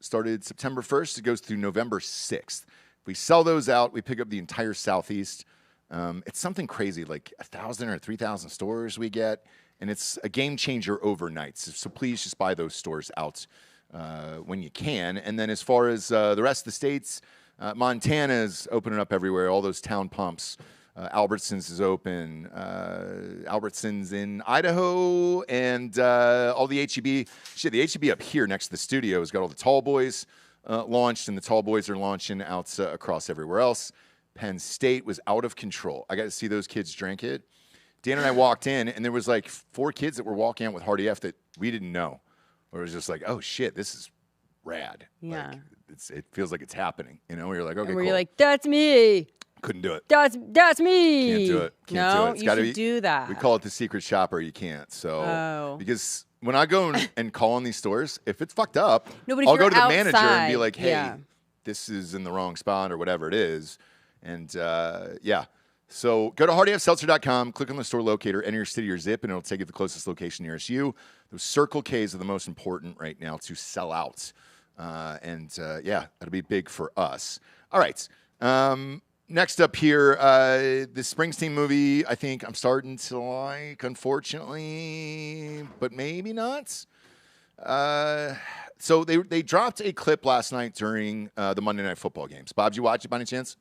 started September 1st. It goes through November 6th. If we sell those out, we pick up the entire Southeast. It's something crazy, like 1,000 or 3,000 stores we get, and it's a game changer overnight. So please just buy those stores out when you can. And then as far as the rest of the states, Montana is opening up everywhere, all those town pumps. Albertsons is open. Albertsons in Idaho, and all the H-E-B. Shit, the H-E-B up here next to the studio has got all the Tall Boys launched, and the Tall Boys are launching out across everywhere else. Penn State was out of control. I got to see those kids drink it. Dan and I walked in, and there was like 4 kids that were walking out with Hard AF that we didn't know. Or it was just like, oh, shit, this is rad. Yeah. Like, it feels like it's happening. You know, where you're like, okay, cool. You're like, that's me. Couldn't do it. That's me. Can't do it. Can't do it. It's you should do that. We call it the secret shopper. You can't. So because when I go and call in these stores, if it's fucked up, I'll go to the manager and be like, hey, this is in the wrong spot or whatever it is. And so go to hardafseltzer.com, click on the store locator, enter your city or zip, and it'll take you to the closest location nearest you. Those Circle Ks are the most important right now to sell out. That'll be big for us. All right. Next up here, the Springsteen movie, I think I'm starting to like, unfortunately, but maybe not. So they dropped a clip last night during the Monday Night Football games. Bob, did you watch it by any chance?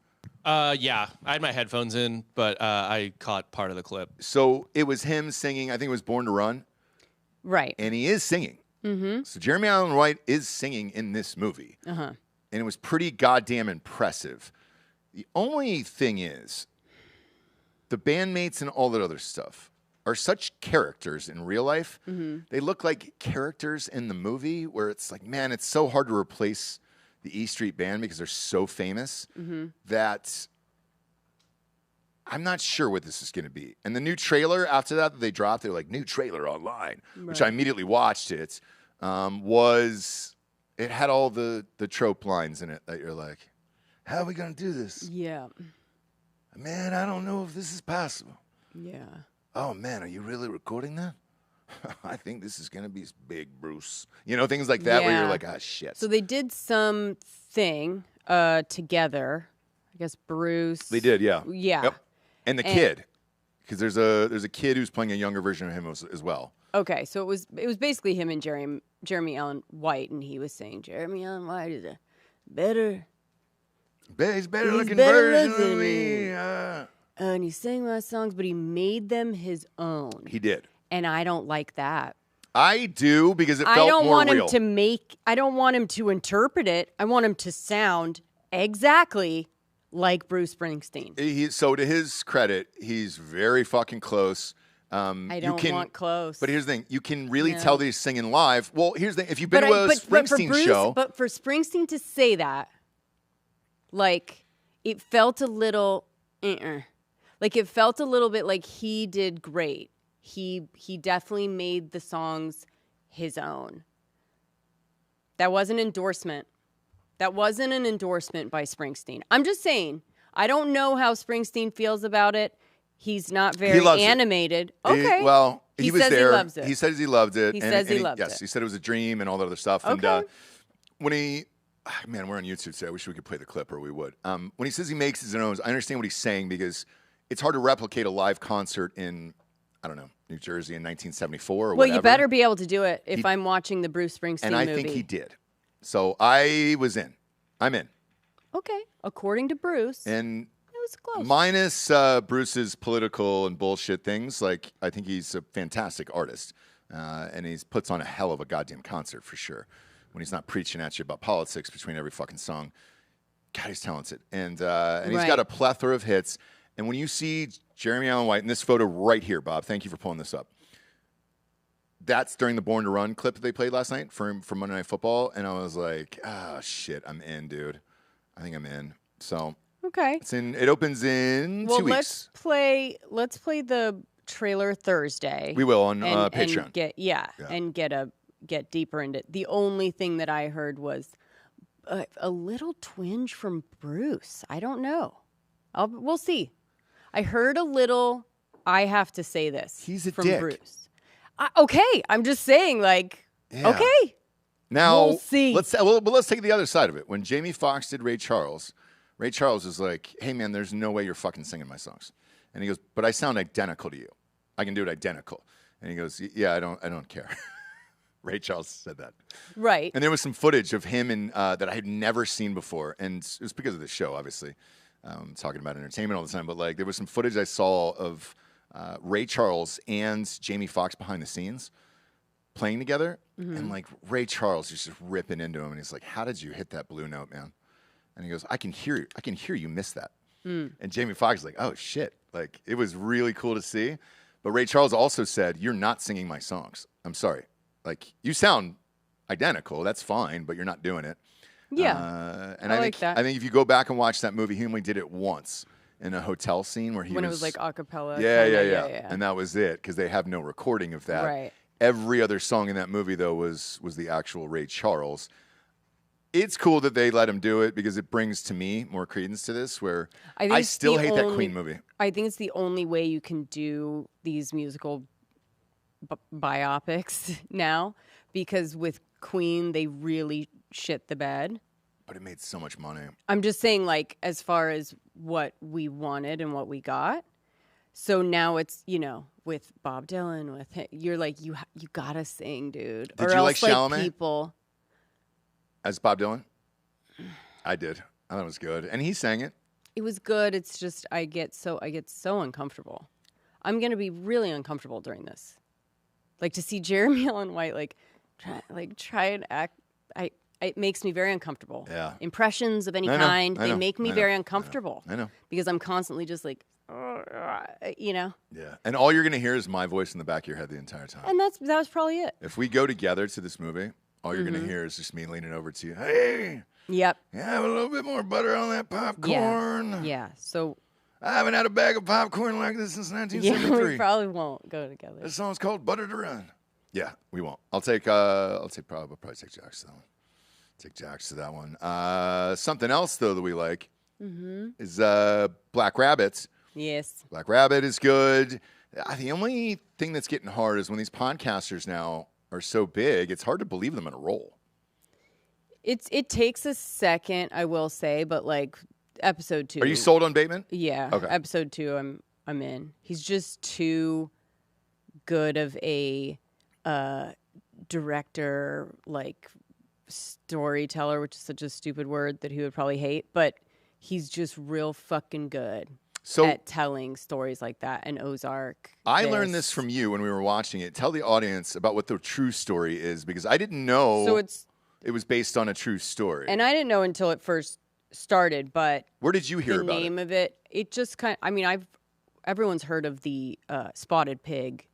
Yeah. I had my headphones in, but I caught part of the clip. So it was him singing, I think it was Born to Run. Right. And he is singing. Mm-hmm. So Jeremy Allen White is singing in this movie. Uh-huh. And it was pretty goddamn impressive. The only thing is, the bandmates and all that other stuff are such characters in real life. Mm-hmm. They look like characters in the movie where it's like, man, it's so hard to replace the E Street Band because they're so famous that I'm not sure what this is going to be. And the new trailer after that they dropped, they're like, new trailer online, which I immediately watched it, it had all the trope lines in it that you're like, how are we going to do this? Yeah. Man, I don't know if this is possible. Yeah. Oh, man, are you really recording that? I think this is going to be big, Bruce. You know, things like that where you're like, ah, shit. So they did something together. I guess Bruce. They did, yeah. Yeah. Yep. And the kid. Because there's a kid who's playing a younger version of him as well. Okay, so it was basically him and Jeremy Allen White, and he was saying Jeremy Allen White is a better... He's better looking version of me. And he sang my songs, but he made them his own. He did. And I don't like that. I do because it felt I don't more want real. I don't want him to interpret it. I want him to sound exactly like Bruce Springsteen. So to his credit, he's very fucking close. I don't want close. But here's the thing. You can really tell that he's singing live. Well, here's the thing. If you've been to a Springsteen show. But for Springsteen to say that, like, it felt a little, like it felt a little bit like he did great. He definitely made the songs his own. That wasn't an endorsement. That wasn't an endorsement by Springsteen. I'm just saying, I don't know how Springsteen feels about it. He's not very animated. Okay. He was there. He loves it. He says he loved it. He says he loved it. Yes, he said it was a dream and all that other stuff. Okay. And when he, man, we're on YouTube today. I wish we could play the clip, or we would. When he says he makes his own, I understand what he's saying because it's hard to replicate a live concert in, I don't know, New Jersey in 1974 or whatever. You better be able to do it if I'm watching the Bruce Springsteen movie. And I think he did. So I was in. I'm in. Okay. According to Bruce. And it was close. Minus Bruce's political and bullshit things, like I think he's a fantastic artist. And he puts on a hell of a goddamn concert for sure. When he's not preaching at you about politics between every fucking song. God, he's talented. And he's got a plethora of hits. And when you see Jeremy Allen White in this photo right here, Bob, thank you for pulling this up. That's during the Born to Run clip that they played last night from Monday Night Football. And I was like, oh, shit, I'm in, dude. I think I'm in. So okay. It opens in 2 weeks. Let's play the trailer Thursday. We will on Patreon. And get deeper into it. The only thing that I heard was a little twinge from Bruce. I don't know. We'll see. I heard a little. I have to say this. He's a from dick. Bruce. Okay, I'm just saying. Like, okay. Now we'll see. Let's take the other side of it. When Jamie Foxx did Ray Charles was like, "Hey man, there's no way you're fucking singing my songs," and he goes, "But I sound identical to you. I can do it identical." And he goes, "Yeah, I don't care." Ray Charles said that. Right. And there was some footage of him that I had never seen before, and it was because of the show, obviously. Talking about entertainment all the time, but like there was some footage I saw of Ray Charles and Jamie Foxx behind the scenes playing together, and like Ray Charles is just ripping into him, and he's like, "How did you hit that blue note, man?" And he goes, "I can hear you miss that." And Jamie Foxx is like, "Oh shit!" Like it was really cool to see. But Ray Charles also said, "You're not singing my songs. I'm sorry. Like you sound identical. That's fine, but you're not doing it." Yeah, and I I like think that. I think if you go back and watch that movie, he only did it once in a hotel scene where when it was like a cappella. Yeah. And that was it because they have no recording of that. Right. Every other song in that movie though was the actual Ray Charles. It's cool that they let him do it because it brings to me more credence to this. Where I still hate that Queen movie. I think it's the only way you can do these musical biopics now because with Queen they really shit the bed. But it made so much money. I'm just saying, like, as far as what we wanted and what we got. So now it's, with Bob Dylan, you're like, you gotta sing, dude. Did or you else, like Chalamet? People as Bob Dylan? I did. I thought it was good, and he sang it. It was good. It's just I get so uncomfortable. I'm gonna be really uncomfortable during this, like to see Jeremy Allen White try and act. It makes me very uncomfortable. Yeah. Impressions of any kind, they make me very uncomfortable. I know. Because I'm constantly just like, Yeah. And all you're going to hear is my voice in the back of your head the entire time. And that was probably it. If we go together to this movie, all you're going to hear is just me leaning over to you. Hey. Yep. Have a little bit more butter on that popcorn. Yeah. So I haven't had a bag of popcorn like this since 1973. Yeah, we probably won't go together. This song's called Butter to Run. Yeah, we won't. I'll probably take Jax to that one. Take Jax to that one. Something else though that we like is Black Rabbit. Yes. Black Rabbit is good. The only thing that's getting hard is when these podcasters now are so big, it's hard to believe them in a role. It takes a second, I will say, but like episode 2. Are you sold on Bateman? Yeah. Okay. Episode 2, I'm in. He's just too good of a director, like storyteller, which is such a stupid word that he would probably hate, but he's just real fucking good. at telling stories like that, and Ozark. I learned this from you when we were watching it. Tell the audience about what the true story is, because I didn't know it was based on a true story. And I didn't know until it first started, but where did you hear about it? The name of it, it just kind of, I mean, everyone's heard of the Spotted Pig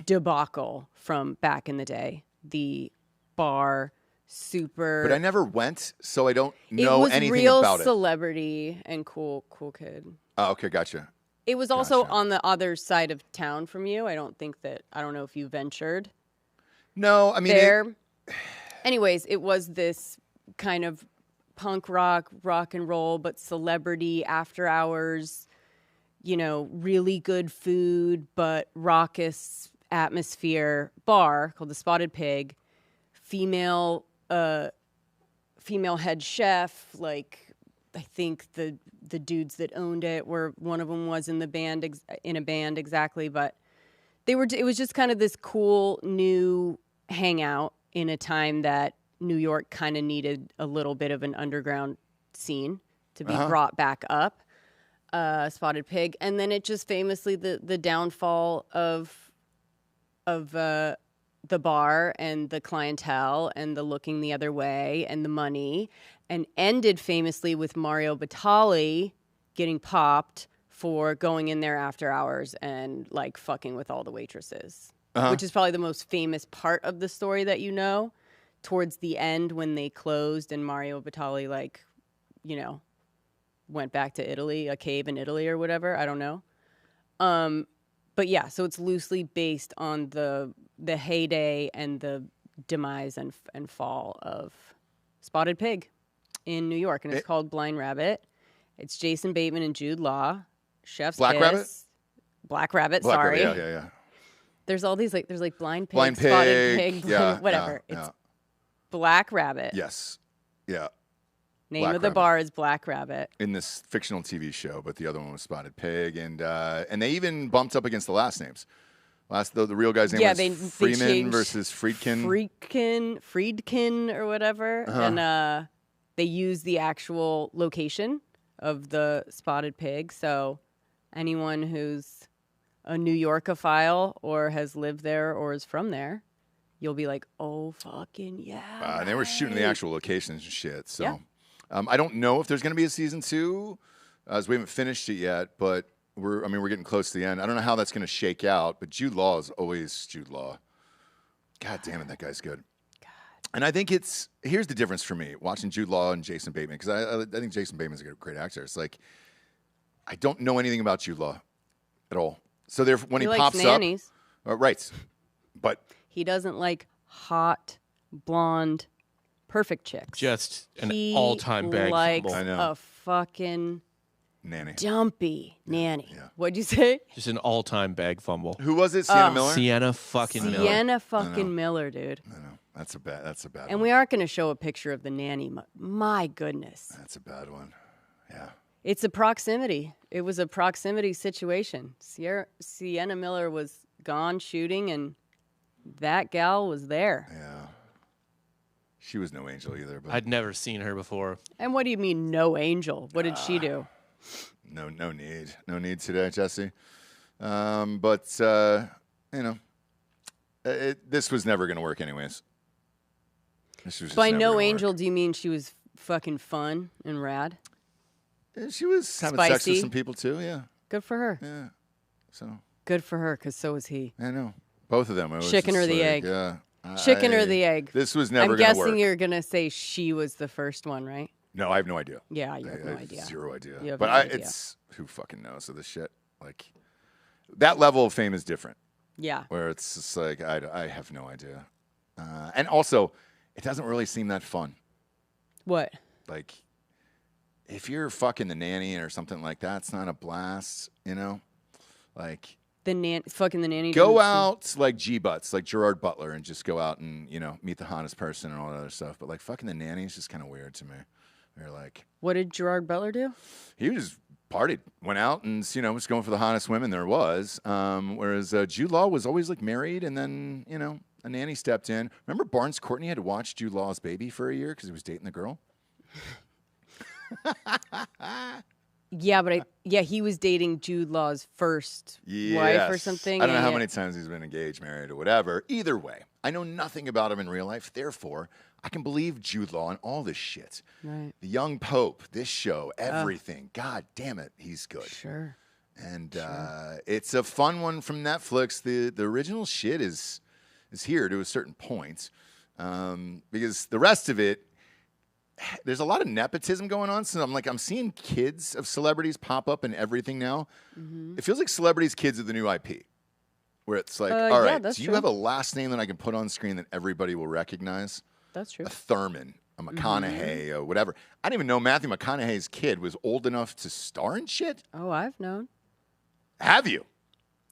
debacle from back in the day. The bar, super. But I never went, so I don't know anything about it. It was real celebrity and cool kid. Oh, okay, gotcha. It was also on the other side of town from you. I don't know if you ventured. No, I mean. There. Anyways, it was this kind of punk rock and roll, but celebrity after hours, really good food, but raucous atmosphere bar called the Spotted Pig. Female head chef, like I think the dudes that owned it were, one of them was in the band, in a band exactly, but it was just kind of this cool new hangout in a time that New York kind of needed a little bit of an underground scene to be brought back up. Spotted Pig, and then it just famously the downfall of the bar and the clientele and the looking the other way and the money, and ended famously with Mario Batali getting popped for going in there after hours and like fucking with all the waitresses, which is probably the most famous part of the story that towards the end when they closed and Mario Batali went back to Italy, a cave in Italy or whatever. I don't know. But yeah, so it's loosely based on the heyday and the demise and fall of Spotted Pig in New York, and it's called Blind Rabbit. It's Jason Bateman and Jude Law. Chef's Black Kiss. Rabbit? Black Rabbit, Black sorry. Rabbit, yeah. There's all these there's Blind Pig, Blind Spotted Pig, yeah, whatever. Yeah, it's Black Rabbit. Yes. Yeah. Name Black of the Rabbit. bar is Black Rabbit. In this fictional TV show, but the other one was Spotted Pig, and they even bumped up against the last names. The real guy's name was Freeman versus Friedkin. Friedkin or whatever, and they use the actual location of the Spotted Pig. So anyone who's a New Yorkophile or has lived there or is from there, you'll be like, oh fucking yeah. And they were shooting the actual locations and shit. So. Yeah. I don't know if there's going to be a season 2, as we haven't finished it yet, but we're getting close to the end. I don't know how that's going to shake out, but Jude Law is always Jude Law. God damn it, that guy's good. And I think here's the difference for me, watching Jude Law and Jason Bateman, because I think Jason Bateman's a great actor. It's like, I don't know anything about Jude Law at all. So when he pops nannies. up, right, but he doesn't like hot, blonde, perfect chicks. Just an all-time bag likes fumble. I know. a fucking nanny. dumpy nanny. Yeah. What'd you say? Just an all-time bag fumble. Who was it? Sienna Miller? Sienna fucking Miller. Sienna fucking Miller, dude. I know. That's a bad And one. we aren't going to show a picture of the nanny. My goodness. That's a bad one. Yeah. It's a proximity. It was a proximity situation. Sienna Miller was gone shooting, and that gal was there. Yeah. She was no angel either. But I'd never seen her before. And what do you mean, no angel? What did she do? No need. No need today, Jesse. But this was never going to work anyways. This was just By never no gonna angel, work. do you mean she was fucking fun and rad? She was having sex with Spicy? some people too, yeah. Good for her. Yeah. So, Good for her, because so was he. I know. Both of them. It was Chicken just or the like, egg? Yeah. Chicken or the egg? This was never I'm going to guessing work. you're going to say she was the first one, right? No, I have no idea. Yeah, you have I no have idea. Zero idea. You have But no idea. it's who fucking knows of this shit. Like that level of fame is different. Yeah. Where it's just like I have no idea. And also, it doesn't really seem that fun. What? Like, if you're fucking the nanny or something like that, it's not a blast, you know? Like, Fucking the nanny. go doesn't out like G-Butts, like Gerard Butler, and just go out and, meet the hottest person and all that other stuff. But, like, fucking the nanny is just kind of weird to me. They're like... What did Gerard Butler do? He just partied, went out and, was going for the hottest women there was. Whereas Jude Law was always, like, married, and then, a nanny stepped in. Remember Barnes Courtney had to watch Jude Law's baby for a year because he was dating the girl? Yeah, but he was dating Jude Law's first wife or something. I don't know how many times he's been engaged, married, or whatever. Either way, I know nothing about him in real life. Therefore, I can believe Jude Law and all this shit. Right. The young Pope, this show, everything. God damn it, he's good. Sure. And it's a fun one from Netflix. The original shit is here to a certain point, because the rest of it, there's a lot of nepotism going on. So I'm seeing kids of celebrities pop up in everything now. Mm-hmm. It feels like celebrities' kids are the new IP, where it's like, all right, do you have a last name that I can put on screen that everybody will recognize? That's true. A Thurman, a McConaughey, whatever. I didn't even know Matthew McConaughey's kid was old enough to star in shit. Oh, I've known. Have you?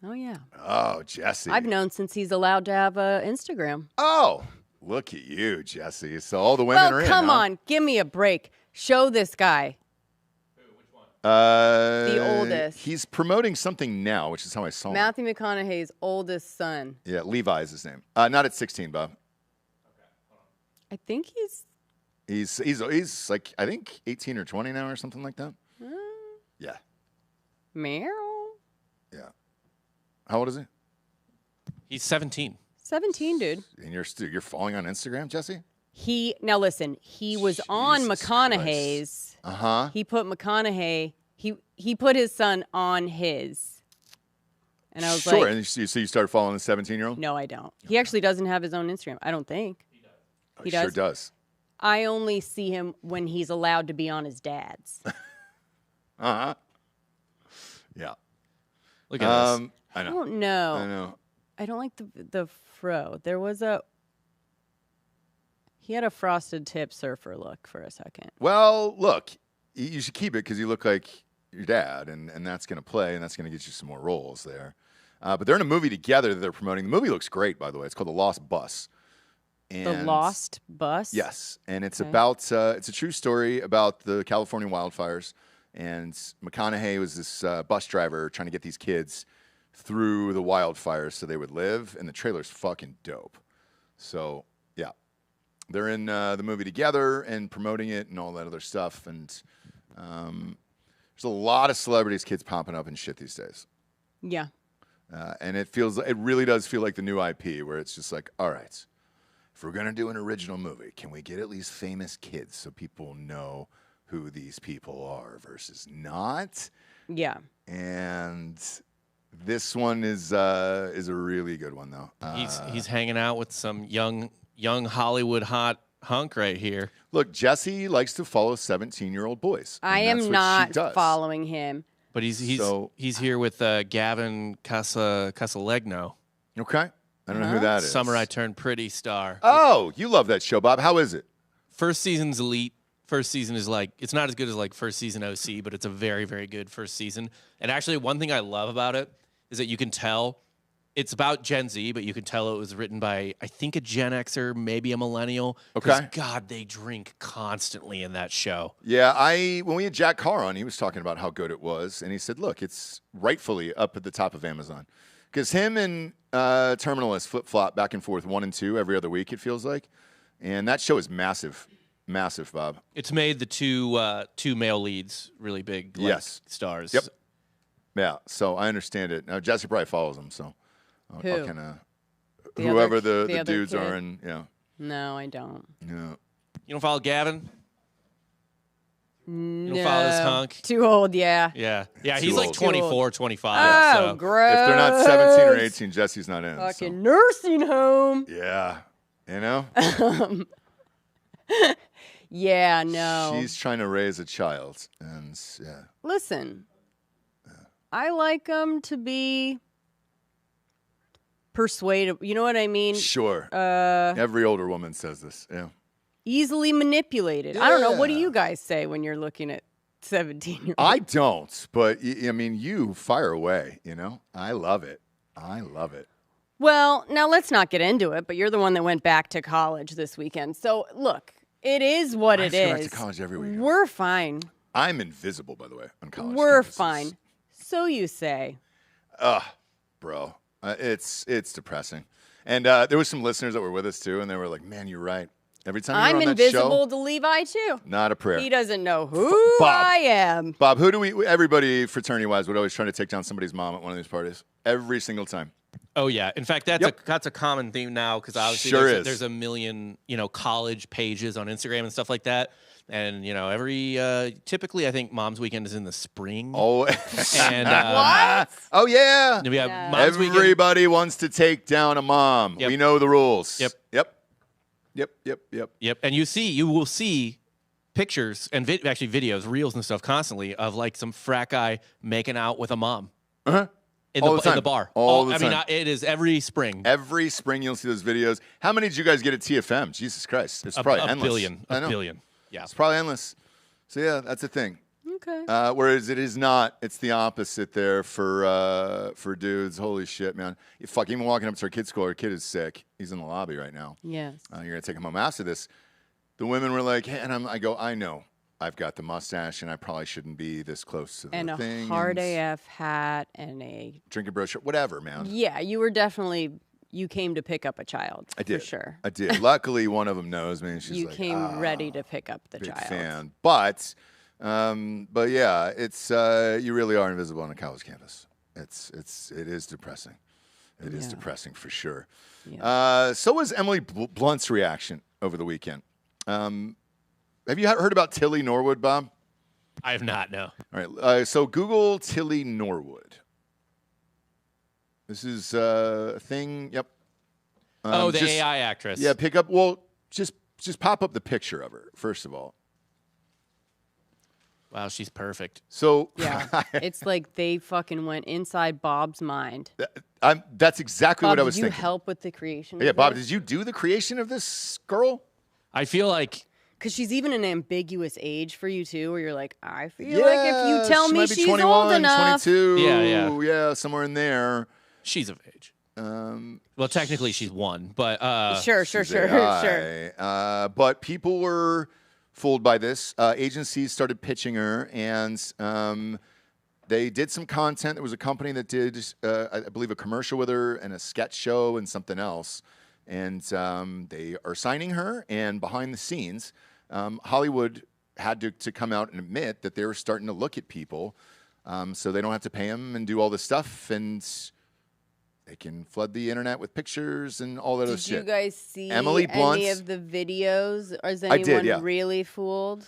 Oh, yeah. Oh, Jesse. I've known since he's allowed to have Instagram. Oh, look at you, Jesse. So all the women are in. Come on. Give me a break. Show this guy. Who? Which one? The oldest. He's promoting something now, which is how I saw him. Matthew McConaughey's oldest son. Yeah, Levi is his name. Not at 16, Bob. I think He's like, I think 18 or 20 now or something like that. Yeah. Meryl. Yeah. How old is he? He's 17. 17, dude. And you're following on Instagram, Jesse? Now listen, he was on McConaughey's. Uh-huh. He put McConaughey, he put his son on his. And I was like, sure. And so you started following the 17-year-old? No, I don't. He actually doesn't have his own Instagram. I don't think. He does. Sure does. I only see him when he's allowed to be on his dad's. Uh-huh. Yeah. Look at this. I know. I don't know. I know. I don't like the fro. There was he had a frosted tip surfer look for a second. Well, look, you should keep it because you look like your dad, and that's going to play, and that's going to get you some more roles there. But they're in a movie together that they're promoting. The movie looks great, by the way. It's called The Lost Bus. And The Lost Bus? Yes. And it's about, it's a true story about the California wildfires. And McConaughey was this bus driver trying to get these kids through the wildfires so they would live. And the trailer's fucking dope. So, yeah. They're in the movie together and promoting it and all that other stuff. And there's a lot of celebrities' kids popping up and shit these days. Yeah. And it really does feel like the new IP where it's just like, all right, if we're going to do an original movie, can we get at least famous kids so people know who these people are versus not? Yeah. And this one is a really good one, though. He's hanging out with some young Hollywood hot hunk right here. Look, Jesse likes to follow 17-year-old boys. I am not following him. But he's here with Gavin Casalegno. Okay. I don't know who that is. Summer I Turned Pretty star. Oh, you love that show, Bob. How is it? First season's elite. First season is it's not as good as first season OC, but it's a very, very good first season. And actually, one thing I love about it is that you can tell it's about Gen Z, but you can tell it was written by, I think, a Gen Xer, maybe a millennial. Okay. God, they drink constantly in that show. Yeah, when we had Jack Carr on, he was talking about how good it was. And he said, look, it's rightfully up at the top of Amazon. Because him and Terminalist flip-flop back and forth 1 and 2 every other week, it feels like. And that show is massive. Massive, Bob. It's made the two male leads really big stars. Yep. Yeah, so I understand it. Now, Jesse probably follows them, so I'll kind of... Whoever the dudes kid. Are in, yeah. No, I don't. Yeah. You don't follow Gavin? No. You don't follow this hunk? Too old, yeah. Yeah, he's like 24, 25. Oh, so. gross. If they're not 17 or 18, Jesse's not in. Fucking nursing home. Yeah. You know? Yeah, no. She's trying to raise a child, and yeah. Listen, I like them to be persuadable. You know what I mean? Sure. Every older woman says this. Yeah. Easily manipulated. Yeah. I don't know. What do you guys say when you're looking at 17-year-olds? I don't, but I mean, you fire away. You know, I love it. I love it. Well, now let's not get into it. But you're the one that went back to college this weekend. So look, it is what it is. I go back to college every weekend. We're fine. I'm invisible, by the way, on college. We're campuses. fine. So you say. Bro, it's depressing. And there was some listeners that were with us too, and they were like, "Man, you're right." Every time I'm you're on invisible that to Levi too. not a prayer. He doesn't know who Bob. I am. Bob, who do we? Everybody, fraternity-wise, would always try to take down somebody's mom at one of these parties. Every single time. Oh yeah. In fact, that's a common theme now because obviously there's a million college pages on Instagram and stuff like that. And every typically I think Mom's Weekend is in the spring. Oh, and What? oh yeah. we have Mom's Weekend. Everybody wants to take down a mom. Yep. We know the rules. Yep. And you will see pictures and actually videos, reels and stuff constantly of like some frat guy making out with a mom. Uh-huh. In All the the time. bar. All the I mean, time. it is every spring. Every spring you'll see those videos. How many did you guys get at TFM? Jesus Christ. It's probably endless. A I know. billion. Yeah. It's probably endless. So yeah, that's the thing. Okay. Whereas it is not. It's the opposite there for dudes. Holy shit, man. Even walking up to our kid's school, our kid is sick. He's in the lobby right now. Yes. You're going to take him home after this. The women were like, hey, and I go, I know. I've got the mustache, and I probably shouldn't be this close to the And thing. a hard AF hat and a Drinking bro shirt, whatever, man. Yeah, you came to pick up a child. I did. For sure. I did. Luckily, one of them knows me. She's You like, came ready to pick up the big child. fan. But yeah, it's you really are invisible on a college campus. It is depressing. It is depressing for sure. Yeah. So was Emily Blunt's reaction over the weekend. Have you heard about Tilly Norwood, Bob? I have not, no. All right. So Google Tilly Norwood. This is a thing. Yep. The AI actress. Yeah. Pick up. Well, just pop up the picture of her first of all. Wow, she's perfect. So Yeah. It's like they fucking went inside Bob's mind. That's exactly Bob, what I was did you thinking. help with the creation Yeah, of Bob, this? did you do the creation of this girl? I feel like Because she's even an ambiguous age for you, too, where you're like, I feel like if you tell she me might be she's 21, old enough. 22. Yeah. Yeah, somewhere in there. she's of age. Well, technically she's one, but Sure. But people were fooled by this. Agencies started pitching her, and they did some content. There was a company that did, I believe, a commercial with her and a sketch show and something else. And they are signing her. And behind the scenes, Hollywood had to come out and admit that they were starting to look at people so they don't have to pay them and do all this stuff. And they can flood the internet with pictures and all that other shit. Did you guys see Emily any Blunt's- of the videos? Or is I anyone did, yeah. really fooled?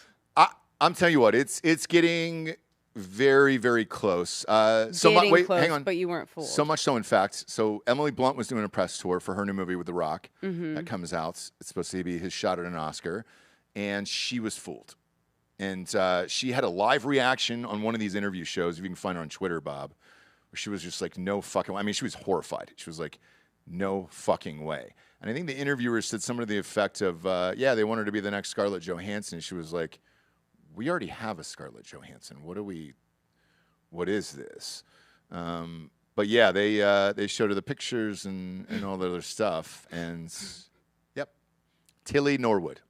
I'm telling you what, it's getting very, very close. Close, hang on. but you weren't fooled. So much so, in fact, so Emily Blunt was doing a press tour for her new movie with The Rock that comes out. It's supposed to be his shot at an Oscar, and she was fooled. And she had a live reaction on one of these interview shows, if you can find her on Twitter, Bob, where she was just like, no fucking way. I mean, she was horrified. She was like, no fucking way. And I think the interviewer said something to the effect of, they want her to be the next Scarlett Johansson. She was like, we already have a Scarlett Johansson. What is this? But yeah, they showed her the pictures and all the other stuff. And yep, Tilly Norwood.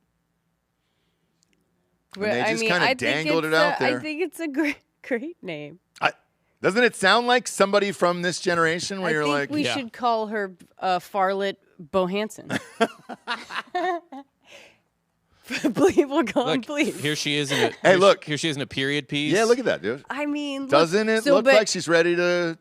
And they just kind of dangled it out there. I think it's a great name. Doesn't it sound like somebody from this generation where you're like, we should call her Farlett Bohansen. We'll call him, please. Here she is in a Hey, look. Here she is in a period piece. yeah, look at that, dude. I mean, Doesn't it look like she's ready to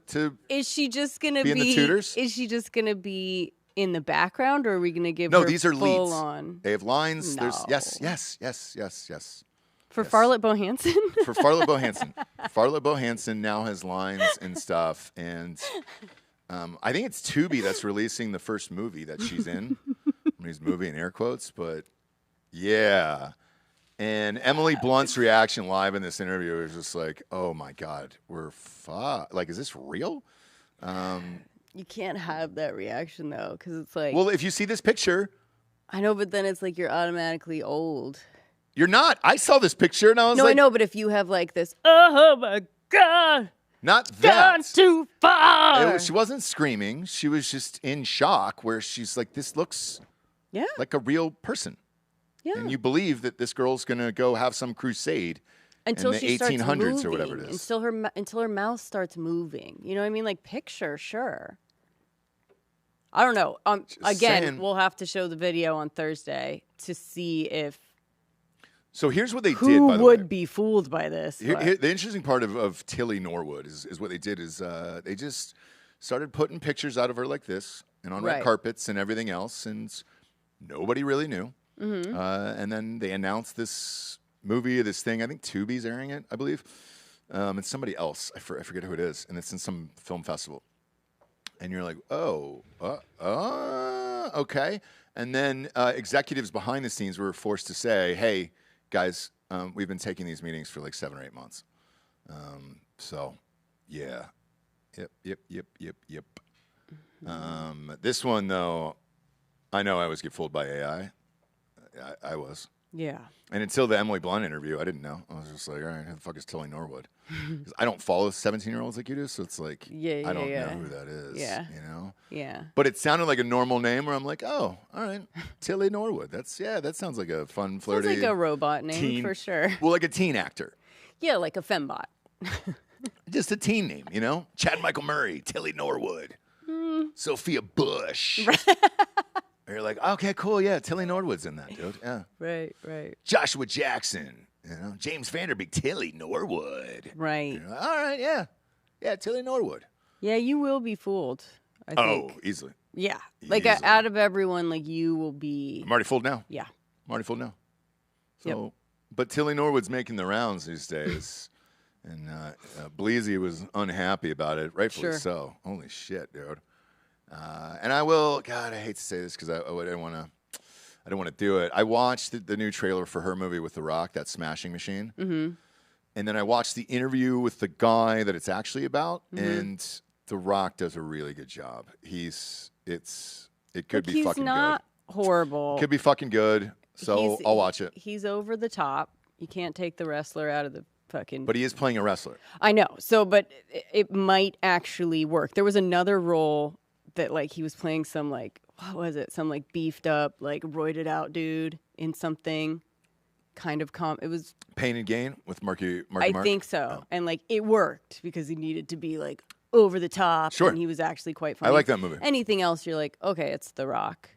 Is she just gonna be in the Tudors? Is she just gonna be in the background, or are we gonna give No, her these are full leads. on They have lines. There's No. yes. for Farlett Bohansen? For Farlett Bohansen. Farlett Bohansen now has lines and stuff, and I think it's Tubi that's releasing the first movie that she's in. He's movie in air quotes, but yeah. And Emily Blunt's reaction live in this interview is just like, "Oh my God, we're like, is this real?" You can't have that reaction though, because it's like, Well, if you see this picture, I know, but then it's like you're automatically old. you're not. I saw this picture and I was No, like, I know, but if you have like this, oh my God, not gone that. too far. She wasn't screaming. She was just in shock where she's like, this looks Yeah. like a real person. Yeah. And you believe that this girl's going to go have some crusade Until in the she starts 1800s moving, or whatever it is. until her mouth starts moving. You know what I mean? Like picture, sure. I don't know. Again, saying. we'll have to show the video on Thursday to see if So here's what they who did, by the way. would be fooled by this. The interesting part of Tilly Norwood is what they did is they just started putting pictures out of her like this and on red carpets and everything else, and nobody really knew. Mm-hmm. And then they announced this movie, this thing. I think Tubi's airing it, I believe. And somebody else, I forget who it is, and it's in some film festival. And you're like, okay. And then executives behind the scenes were forced to say, hey, guys, we've been taking these meetings for like 7 or 8 months. So, yeah. Yep. Mm-hmm. This one, though, I know I always get fooled by AI. I was. Yeah. And until the Emily Blunt interview, I didn't know. I was just like, all right, who the fuck is Tilly Norwood? 'Cause I don't follow 17-year-olds like you do, so it's like, I don't know who that is. Yeah. You know? Yeah. But it sounded like a normal name where I'm like, oh, all right, Tilly Norwood. That sounds like a fun, flirty. Sounds like a robot name teen, for sure. Well, like a teen actor. Yeah, like a fembot. Just a teen name, you know? Chad Michael Murray, Tilly Norwood, Sophia Bush. You're like, okay, cool, yeah, Tilly Norwood's in that, dude. Yeah. Right. Joshua Jackson, you know, James Vanderbeek, Tilly Norwood. Right. You know, all right, yeah, Tilly Norwood. Yeah, you will be fooled, I think. Oh, easily. Yeah. Like Easily. out of everyone, like you will be. I'm already fooled now. Yeah. I'm already fooled now. So, but Tilly Norwood's making the rounds these days, and Bleezy was unhappy about it, rightfully so. Holy shit, dude. And I will. God, I hate to say this because I don't want to do it. I watched the new trailer for her movie with The Rock, that Smashing Machine, and then I watched the interview with the guy that it's actually about, and The Rock does a really good job. It could be fucking He's not horrible. Could be fucking good. So I'll watch it. He's over the top. You can't take the wrestler out of the fucking. But he is playing a wrestler. I know. So, but it might actually work. There was another role that like he was playing some like what was it? Some like beefed up like roided out dude in something kind of it was Pain and Gain with Marky I Mark? think so. Oh. And like it worked because he needed to be like over the top. Sure. And he was actually quite funny. I like that movie. Anything else you're like, okay, it's The Rock.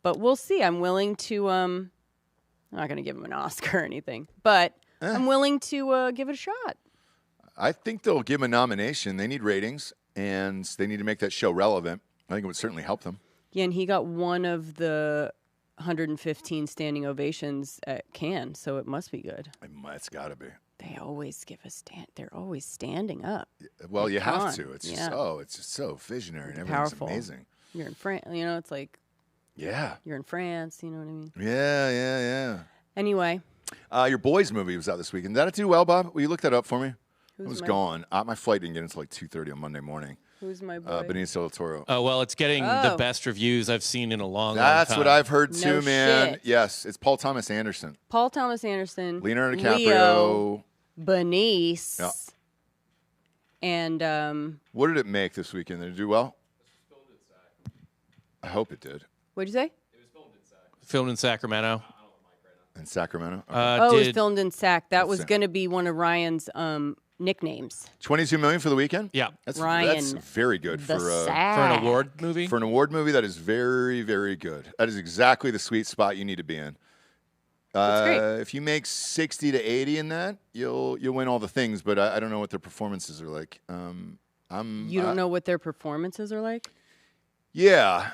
But we'll see. I'm willing to I'm not going to give him an Oscar or anything, but I'm willing to give it a shot. I think they'll give him a nomination. They need ratings, and they need to make that show relevant. I think it would certainly help them. Yeah, and he got one of the 115 standing ovations at Cannes, so it must be good. It's got to be. They always give a stand. They're always standing up. Well, you have on. to. It's Yeah. it's just so visionary and everything's Powerful. amazing. You're in France. You know, it's like Yeah. you're in France. You know what I mean? Yeah. Anyway, Your boys movie was out this weekend. Did that do well, Bob? Will you look that up for me? Who's I was my- gone. My flight didn't get until like 2:30 on Monday morning. who's my boy? Benicio del Toro. Oh, well, it's getting the best reviews I've seen in a long time. That's what I've heard too, No man. shit. Yes, it's Paul Thomas Anderson. Paul Thomas Anderson, Leonardo DiCaprio. Leo, Benice, Yeah. and What did it make this weekend? Did it do well? I hope it did. what'd you say? Filmed in Sacramento. In Sacramento? Okay. Oh, it was filmed in Sac. That was Sac. going to be one of Ryan's nicknames. $22 million for the weekend? Yeah. That's Ryan, very good the for Sac. For an award movie? an award movie. That is very, very good. That is exactly the sweet spot you need to be in. That's great. If you make 60 to 80 in that, you'll win all the things. But I don't know what their performances are like. You don't know what their performances are like? Yeah.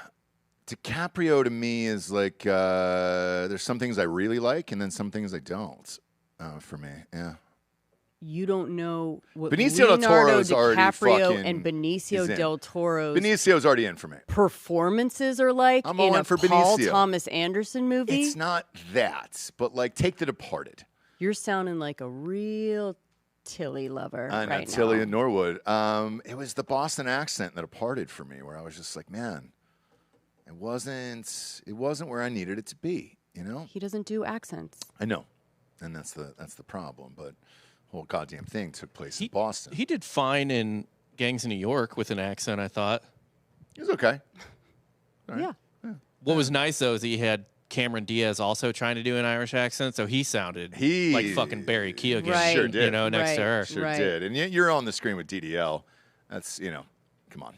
DiCaprio to me is like there's some things I really like and then some things I don't. For me, yeah. You don't know what Benicio del Leonardo Toro's already DiCaprio fucking and Benicio is in. del Toro's Benicio's already in for me. performances are like I'm all in in a for Paul Benicio. Thomas Anderson movie. It's not that, but like take The Departed. You're sounding like a real Tilly lover I know, right Tilly now. and Norwood. It was the Boston accent that departed for me, where I was just like, man, it wasn't where I needed it to be. You know, He doesn't do accents. I know, and that's the problem. But the whole goddamn thing took place in Boston. He did fine in Gangs of New York with an accent, I thought. It was okay. All right. Yeah. What was nice, though, is he had Cameron Diaz also trying to do an Irish accent, so he sounded like fucking Barry Keoghan. Right. Sure did. You know, next to Right. her. Sure Right. did. And you're on the screen with DDL. That's come on.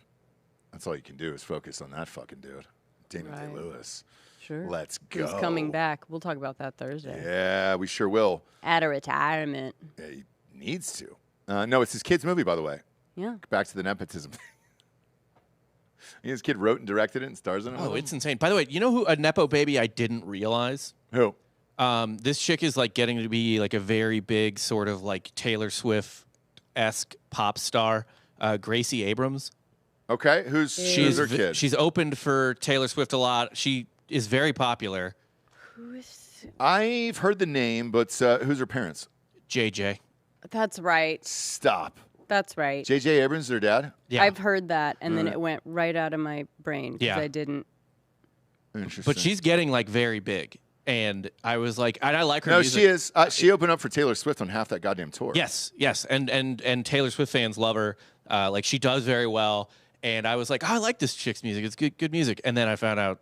That's all you can do is focus on that fucking dude, Daniel Day-Lewis. Sure. Let's go. He's coming back. We'll talk about that Thursday. Yeah, we sure will. At a retirement. Yeah, he needs to. No, it's his kid's movie, by the way. Yeah. Back to the nepotism thing. His kid wrote and directed it and stars in it. Oh, it's insane. By the way, you know who a Nepo baby I didn't realize? Who? This chick is like getting to be like a very big sort of like Taylor Swift-esque pop star, Gracie Abrams. Okay, who's her kid? She's opened for Taylor Swift a lot. She is very popular. I've heard the name, but who's her parents? JJ. That's right. Stop. That's right. J.J. Abrams, their dad? Yeah. I've heard that, and then it went right out of my brain because I didn't. Interesting. But she's getting like very big. And I was like, and I like her No, music. she is. She opened up for Taylor Swift on half that goddamn tour. Yes. And Taylor Swift fans love her. Like she does very well. And I was like, oh, I like this chick's music. It's good music. And then I found out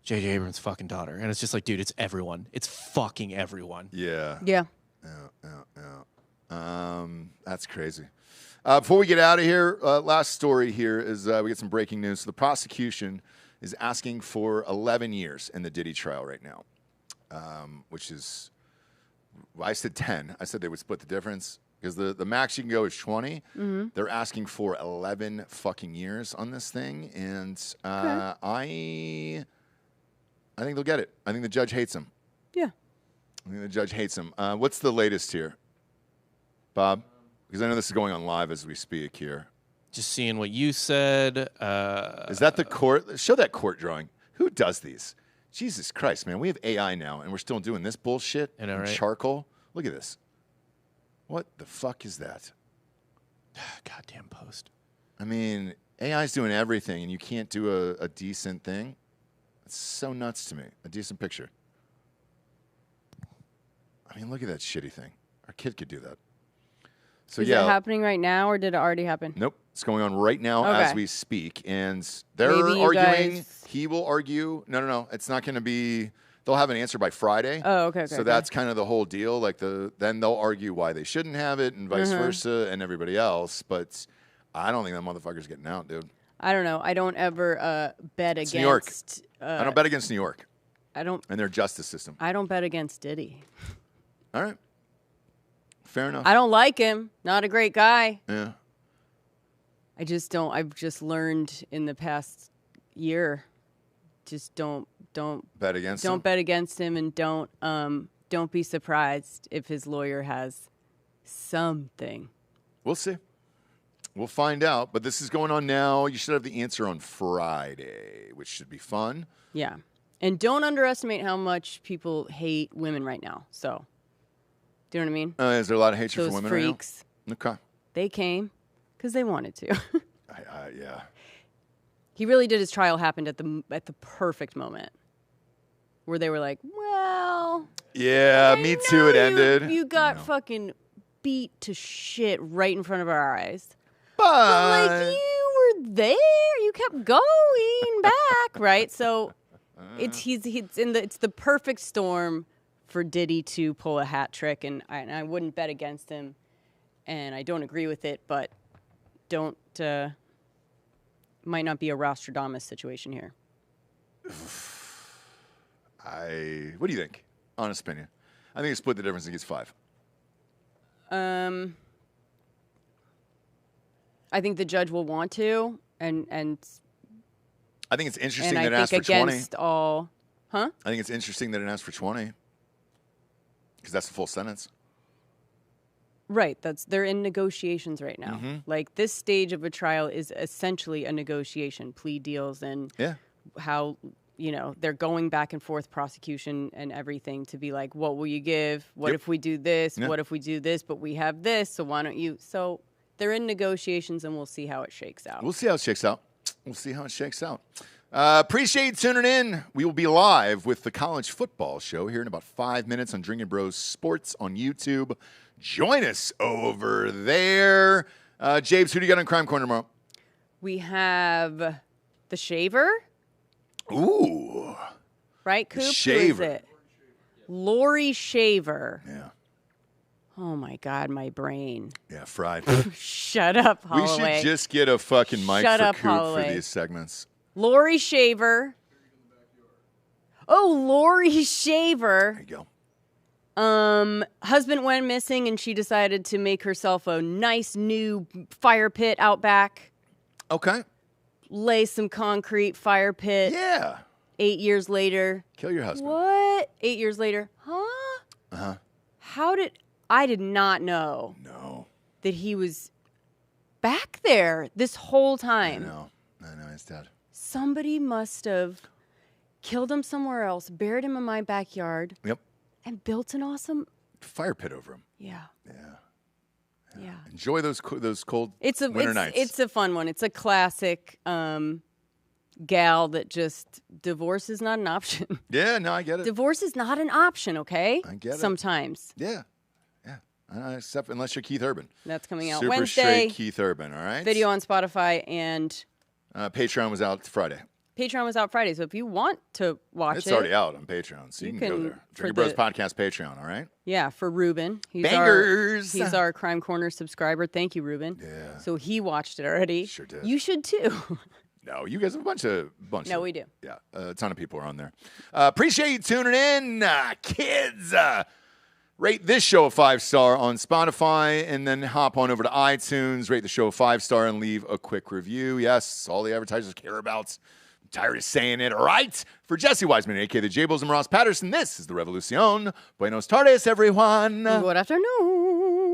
J.J. Abrams' fucking daughter. And it's just like, dude, it's everyone. It's fucking everyone. Yeah. Yeah. That's crazy. Before we get out of here, last story here is we get some breaking news. So the prosecution is asking for 11 years in the Diddy trial right now, which is, I said 10. I said they would split the difference because the max you can go is 20. Mm-hmm. They're asking for 11 fucking years on this thing, and I think they'll get it. I think the judge hates him. Yeah. I think the judge hates him. What's the latest here, Bob? Because I know this is going on live as we speak here. Just seeing what you said. Is that the court? Show that court drawing. Who does these? Jesus Christ, man. We have AI now, and we're still doing this bullshit. I know, right? Charcoal. Look at this. What the fuck is that? Goddamn post. I mean, AI's doing everything, and you can't do a decent thing. It's so nuts to me. A decent picture. I mean, look at that shitty thing. Our kid could do that. So Is it happening right now, or did it already happen? Nope. It's going on right now as we speak. And they're Maybe arguing. He will argue. No. It's not going to be. They'll have an answer by Friday. Oh, okay. So that's kind of the whole deal. Like then they'll argue why they shouldn't have it and vice versa and everybody else. But I don't think that motherfucker's getting out, dude. I don't know. I don't ever bet against New York. I don't bet against New York. I don't. And their justice system. I don't bet against Diddy. All right. Fair enough. I don't like him. Not a great guy. Yeah. I just don't. I've just learned in the past year, just don't bet against him. Don't bet against him, and don't be surprised if his lawyer has something. We'll see. We'll find out. But this is going on now. You should have the answer on Friday, which should be fun. Yeah. And don't underestimate how much people hate women right now. So, do you know what I mean? Is there a lot of hatred Those for women freaks, right now? Okay. They came because they wanted to. Yeah. He really did. His trial happened at the perfect moment where they were like, well. Yeah, me too. It ended. You got fucking beat to shit right in front of our eyes. But like, you were there. You kept going back, right? So it's the perfect storm for Diddy to pull a hat trick, and I wouldn't bet against him, and I don't agree with it, but might not be a Rostradamus situation here. What do you think? Honest opinion. I think it split the difference and gets 5. I think the judge will want to, and I think it's interesting and that it I asked think for 20. against all, huh? I think it's interesting that it asked for 20 because that's the full sentence. Right. They're in negotiations right now. Mm-hmm. Like, this stage of a trial is essentially a negotiation, plea deals, and how, they're going back and forth, prosecution and everything, to be like, what will you give? What if we do this? Yeah. What if we do this? But we have this, so why don't you? So they're in negotiations, and we'll see how it shakes out. We'll see how it shakes out. Appreciate you tuning in. We will be live with the college football show here in about 5 minutes on Drinkin' Bros Sports on YouTube. Join us over there. James, who do you got on Crime Corner tomorrow? We have the Shaver. Ooh. Right, Coop? Shaver. Who is it? Lori Shaver. Yeah. Oh my God, my brain. Yeah, fried. Shut up, Holloway. We should just get a fucking mic Shut for up, Coop Holloway. for these segments. Lori Shaver. Oh, Lori Shaver. There you go. Husband went missing and she decided to make herself a nice new fire pit out back. Okay. Lay some concrete fire pit. Yeah. 8 years later. Kill your husband. What? 8 years later. Huh? Uh-huh. I did not know No. that he was back there this whole time. I know, he's dead. Somebody must have killed him somewhere else, buried him in my backyard. Yep. And built an awesome Fire pit over him. Yeah. Enjoy those cold winter nights. It's a fun one. It's a classic gal that just divorce is not an option. Yeah, no, I get it. Divorce is not an option, okay? I get it. Sometimes. Yeah. Except unless you're Keith Urban. That's coming out Super Wednesday. straight Keith Urban, all right? Video on Spotify and Patreon was out Friday. Patreon was out Friday, so if you want to watch It's already out on Patreon, so you can go there. Drinkin' Bros Podcast Patreon, all right? Yeah, for Ruben. Bangers! He's our Crime Corner subscriber. Thank you, Ruben. Yeah. So he watched it already. Sure did. You should too. No, you guys have a bunch of. No, we do. Yeah, a ton of people are on there. Appreciate you tuning in, kids. Rate this show a 5-star on Spotify, and then hop on over to iTunes, rate the show a 5-star, and leave a quick review. Yes, all the advertisers care about. I'm tired of saying it. All right. For Jesse Wiseman, a.k.a. the J-Bulls, and Ross Patterson, this is the Revolucion. Buenos tardes, everyone. Good afternoon.